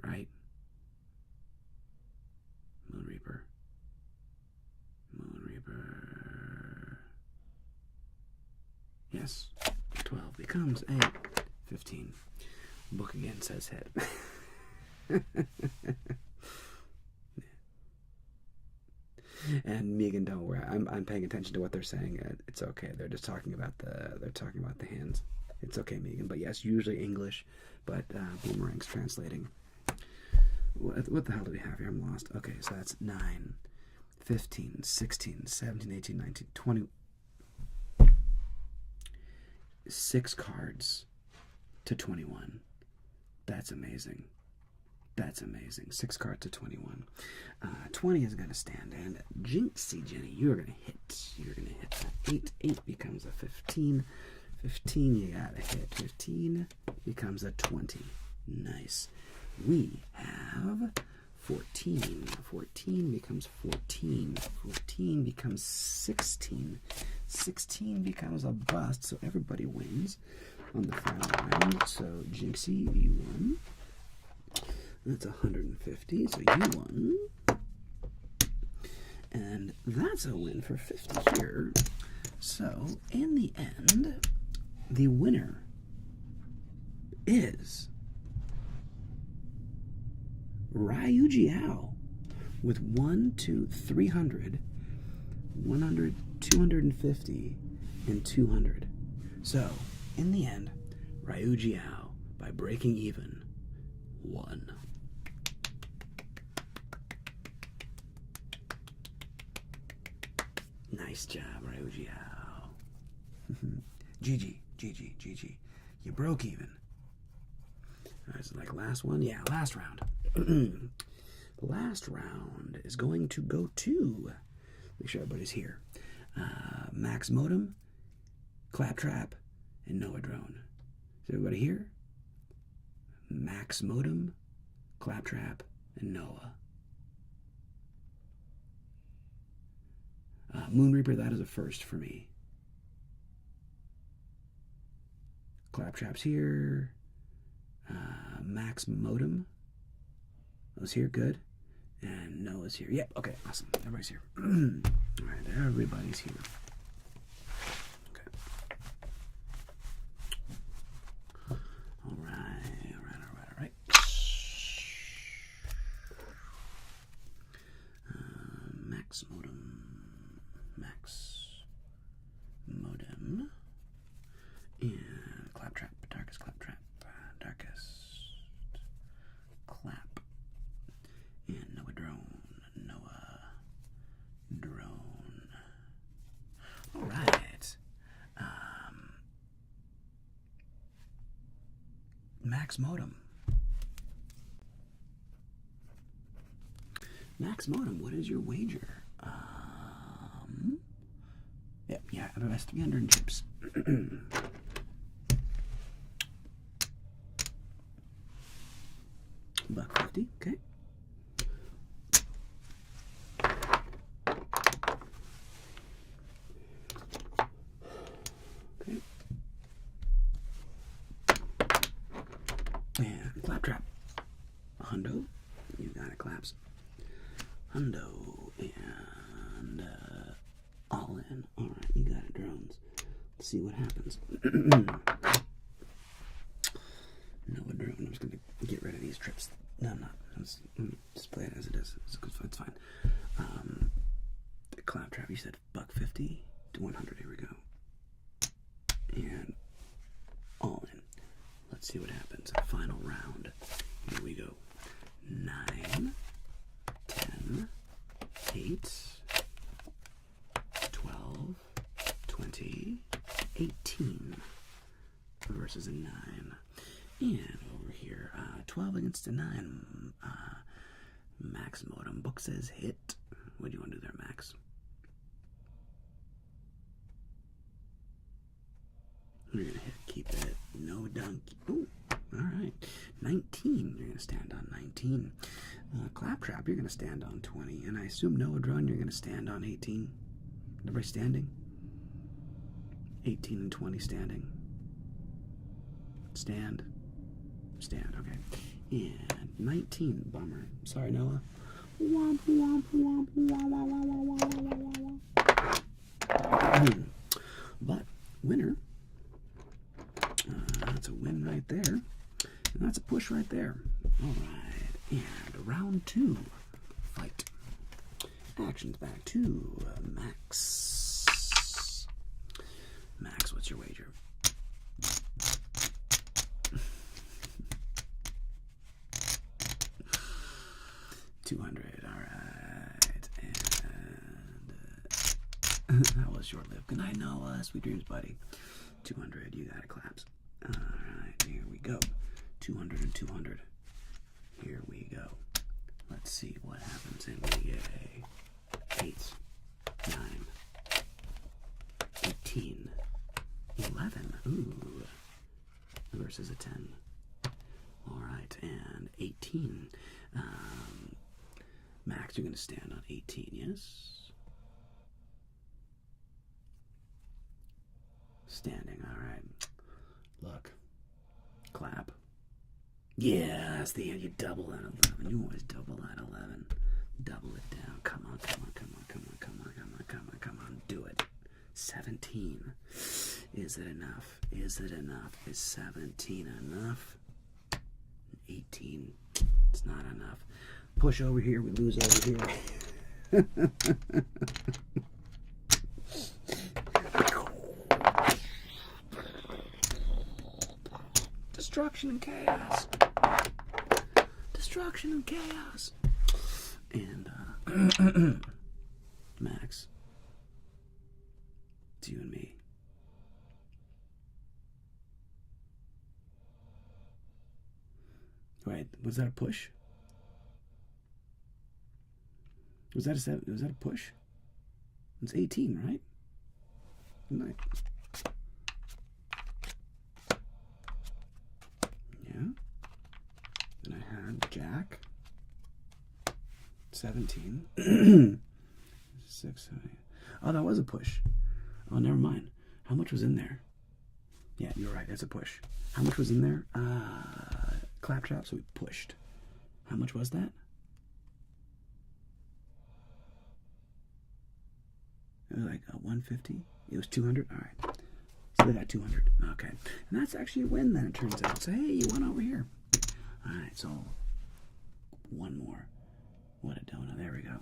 Right? Moon Reaper. Yes. 12 becomes a 15. Book again says hit. And Megan, don't worry. I'm paying attention to what they're saying. It's okay. They're just talking about the hands. It's okay, Megan. But yes, usually English, but Boomerang's translating. What the hell do we have here? I'm lost. Okay, so that's 9, 15, 16, 17, 18, 19, 20. 6 cards to 21. That's amazing. 6 cards to 21. 20 is going to stand. And Jinxie Jenny, you're going to hit. You're going to hit that 8. 8 becomes a 15. 15, you got to hit. 15 becomes a 20. Nice. We have 14. 14 becomes 14. 14 becomes 16. 16 becomes a bust, so everybody wins on the final round. So Jinxie, you won. That's 150, so you won. And that's a win for 50 here. So, in the end, the winner is Ryujiao with 1, 2, 300, 100, 250, and 200. So, in the end, Ryujiao, by breaking even, won. Nice job, Ryujiao. GG. You broke even. Is it like last one? Yeah, last round. Last round is going to go to, make sure everybody's here, Max Modem, Claptrap, and Noah Drone. Is everybody here? Max Modem, Claptrap, and Noah. Moon Reaper, that is a first for me. Claptrap's here. Max Modem was here, good. And Noah's here. Yep, okay, awesome. Everybody's here. Alright, everybody's here. Okay. Alright. Max Modem. Max Modem, what is your wager? Yeah, it has to be 100 chips. $1.50, okay. Okay. And Claptrap. Hundo. You got it, Claps. Hundo and all in. Alright, you got it, drones. Let's see what happens. No, a drone. I'm just going to get rid of these trips. No, I'm not. Just play it as it is. It's fine. The Claptrap, you said $1.50 to 100. Here we go. And all in. Let's see what happens. Final round. Here we go. 9, 10, 8, 12, 20, 18 versus a 9. And over here, 12 against a 9. Max Modem. Book says hit. What do you want to do there, Max? We're going to hit keep it. No dunk. Ooh, all right. 19. You're going to stand on 19. Claptrap, you're going to stand on 20. And I assume Noah Drone, you're going to stand on 18. Everybody standing? 18 and 20 standing. Stand. Stand, okay. And 19, bummer. Sorry, Noah. Womp, womp, womp, womp, womp, womp, womp, womp. But, winner. That's a win right there. And that's a push right there. Alright. And round 2. Fight. Actions back to Max. Max, what's your wager? $200, all right, and that was short-lived. Good night, Noah. Sweet dreams, buddy. 200, you got it, Claps. All right, here we go. 200 and 200. Here we go. Let's see what happens in the 8, 9, 18, 11. Ooh, versus a 10. All right, and 18. Max, you're going to stand on 18, yes? Standing, all right. Look. Clap. Yeah, that's the end. You double that 11. You always double that 11. Double it down. Come on, come on, come on, come on, come on, come on, come on, come on. Do it. 17. Is it enough? Is it enough? Is 17 enough? 18. It's not enough. Push over here, we lose over here. Destruction and chaos. Destruction and chaos. And, Max, it's you and me. Wait, was that a push? Was that a push? It's 18, right? Nice. Yeah. Then I had Jack. 17. 6, 7, 8. Oh, that was a push. Oh, never mind. How much was in there? Yeah, you're right. That's a push. How much was in there? Claptrap, so we pushed. How much was that? It was like 150. It was 200. All right. So they got 200. Okay. And that's actually a win then, it turns out. So, hey, you won over here. All right. So, one more. What a donut. There we go.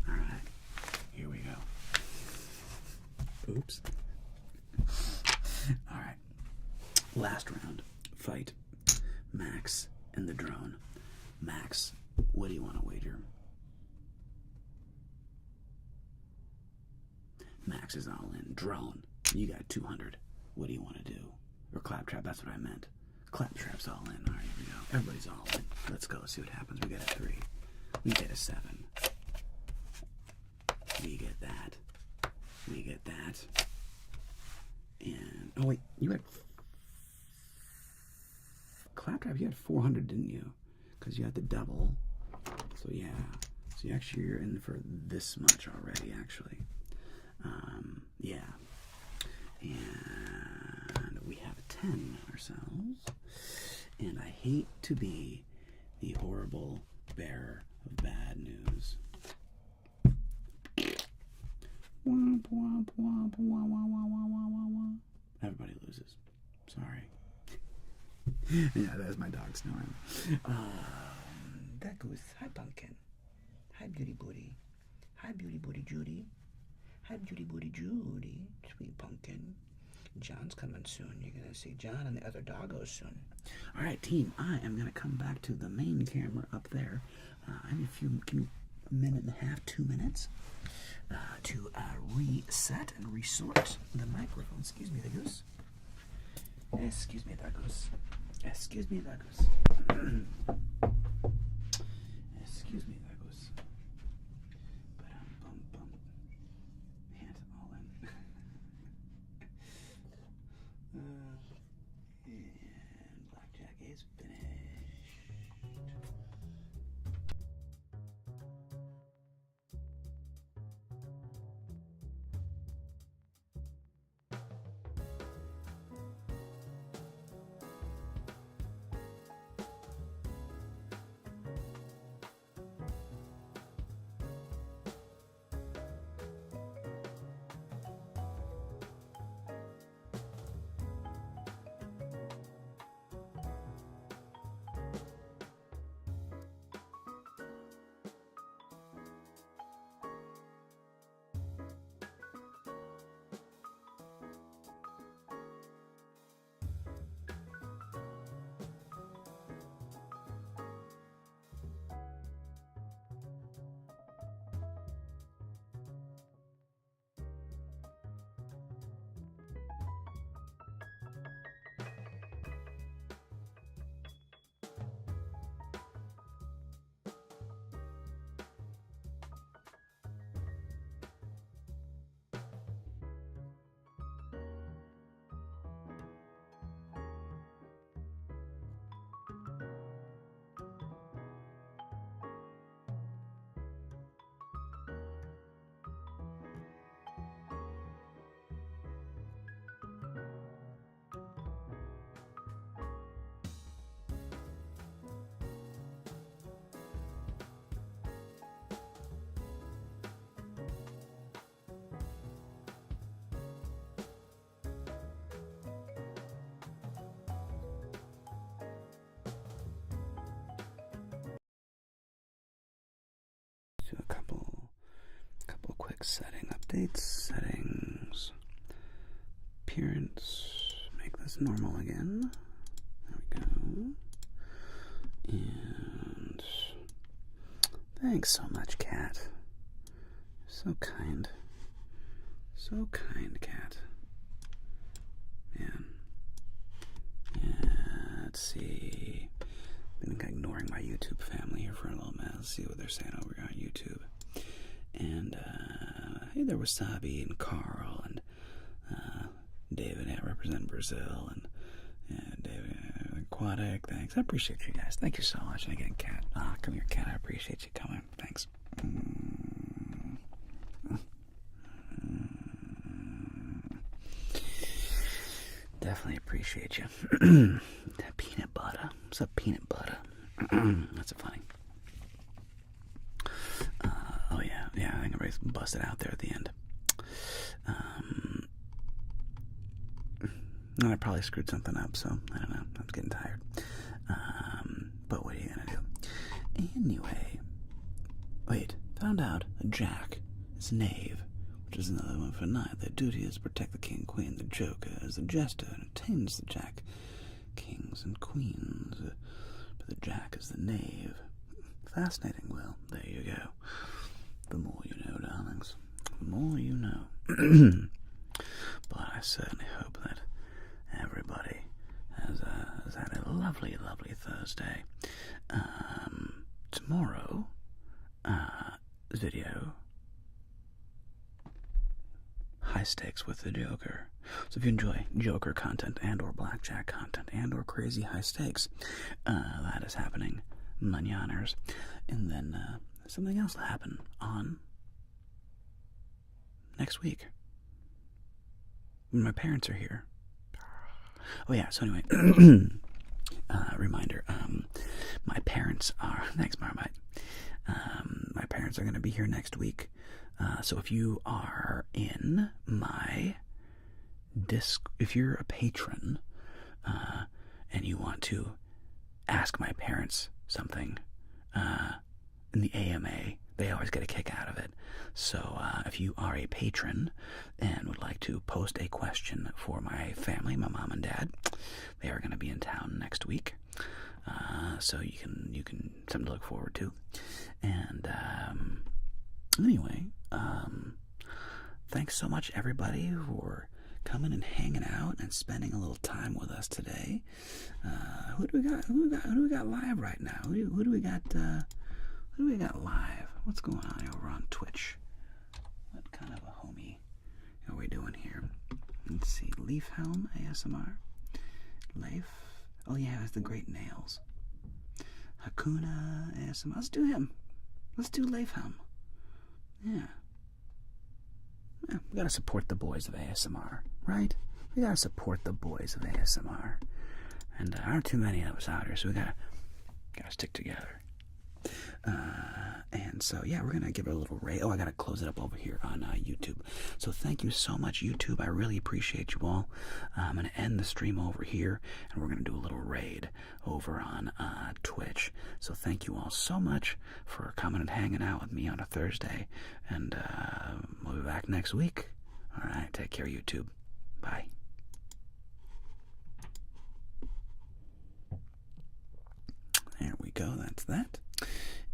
All right. Here we go. Oops. All right. Last round. Fight. Max and the drone. Max, what do you want to wager? Max is all in. Drone, you got 200. What do you want to do? Or Claptrap, that's what I meant. Claptrap's all in. All right, here we go. Everybody's all in. Let's go. See what happens. We get a 3. We get a 7. We get that. We get that. And oh wait, you had Claptrap. You had 400, didn't you? Because you had the double. So yeah. So you're in for this much already, actually. Yeah. And we have a 10 ourselves. And I hate to be the horrible bearer of bad news. Everybody loses. Sorry. Yeah, that's my dog snoring. That goes. Hi, Pumpkin. Hi, Beauty Booty. Hi, Beauty Booty Judy. Hi, Beauty Booty Judy. Sweet Pumpkin. John's coming soon. You're going to see John and the other doggos soon. All right, team. I am going to come back to the main camera up there. I need a minute and a half, 2 minutes to reset and resort the microphone. Excuse me, the goose. Excuse me, that goose. Excuse me, that goose. Excuse me, that goose. Bum. Hands all in. And Blackjack is finished. Do a couple quick setting updates. Settings, appearance, make this normal again. There we go. And thanks so much, cat. So kind. So kind, cat. Man. Yeah, let's see. Been ignoring my YouTube family here for a little minute. Let's see what they're saying over here on YouTube. And hey there, Wasabi and Carl and David. I represent Brazil and David Aquatic. Thanks. I appreciate you guys. Thank you so much. And again, cat. Come here, cat. I appreciate you coming. Thanks. Definitely appreciate you. That peanut butter. What's up, peanut butter? That's a funny. Oh yeah, I think everybody's busted out there at the end. I probably screwed something up, so I don't know. I'm getting tired. But what are you gonna do? Anyway, wait. Found out a jack is a knave, which is another one for knight. Their duty is to protect the king and queen. The joker is the jester and attains the jack, kings and queens. But the jack is the knave. Fascinating. Well, there you go. The more you know, darlings. The more you know. But I certainly hope that everybody has had a lovely, lovely Thursday. Tomorrow, video, high stakes with the Joker. So if you enjoy Joker content and or Blackjack content and or crazy high stakes, that is happening manyaners. And then something else will happen on next week when my parents are here. Oh yeah, so anyway, reminder, my parents are, thanks Marmite, my parents are going to be here next week, so if you are in my if you're a patron, and you want to ask my parents something, in the AMA, they always get a kick out of it. So if you are a patron and would like to post a question for my family, my mom and dad, they are going to be in town next week. So you can something to look forward to. And anyway, thanks so much everybody for coming and hanging out and spending a little time with us today. Who do we got live right now? Who do we got? Who do we got live? What's going on over on Twitch? What kind of a homie are we doing here? Let's see. Leaf Helm ASMR. Leif. Oh yeah, it's the great nails. Hakuna ASMR. Let's do him. Let's do Leif Helm. Yeah. Yeah, we gotta support the boys of ASMR, right? We gotta support the boys of ASMR. And there aren't too many of us out here, so we gotta stick together. And so, yeah, we're going to give it a little raid. Oh, I got to close it up over here on YouTube. So thank you so much, YouTube. I really appreciate you all. I'm going to end the stream over here, and we're going to do a little raid over on Twitch. So thank you all so much for coming and hanging out with me on a Thursday. And we'll be back next week. All right, take care, YouTube. Bye. There we go. That's that.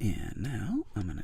And now I'm going to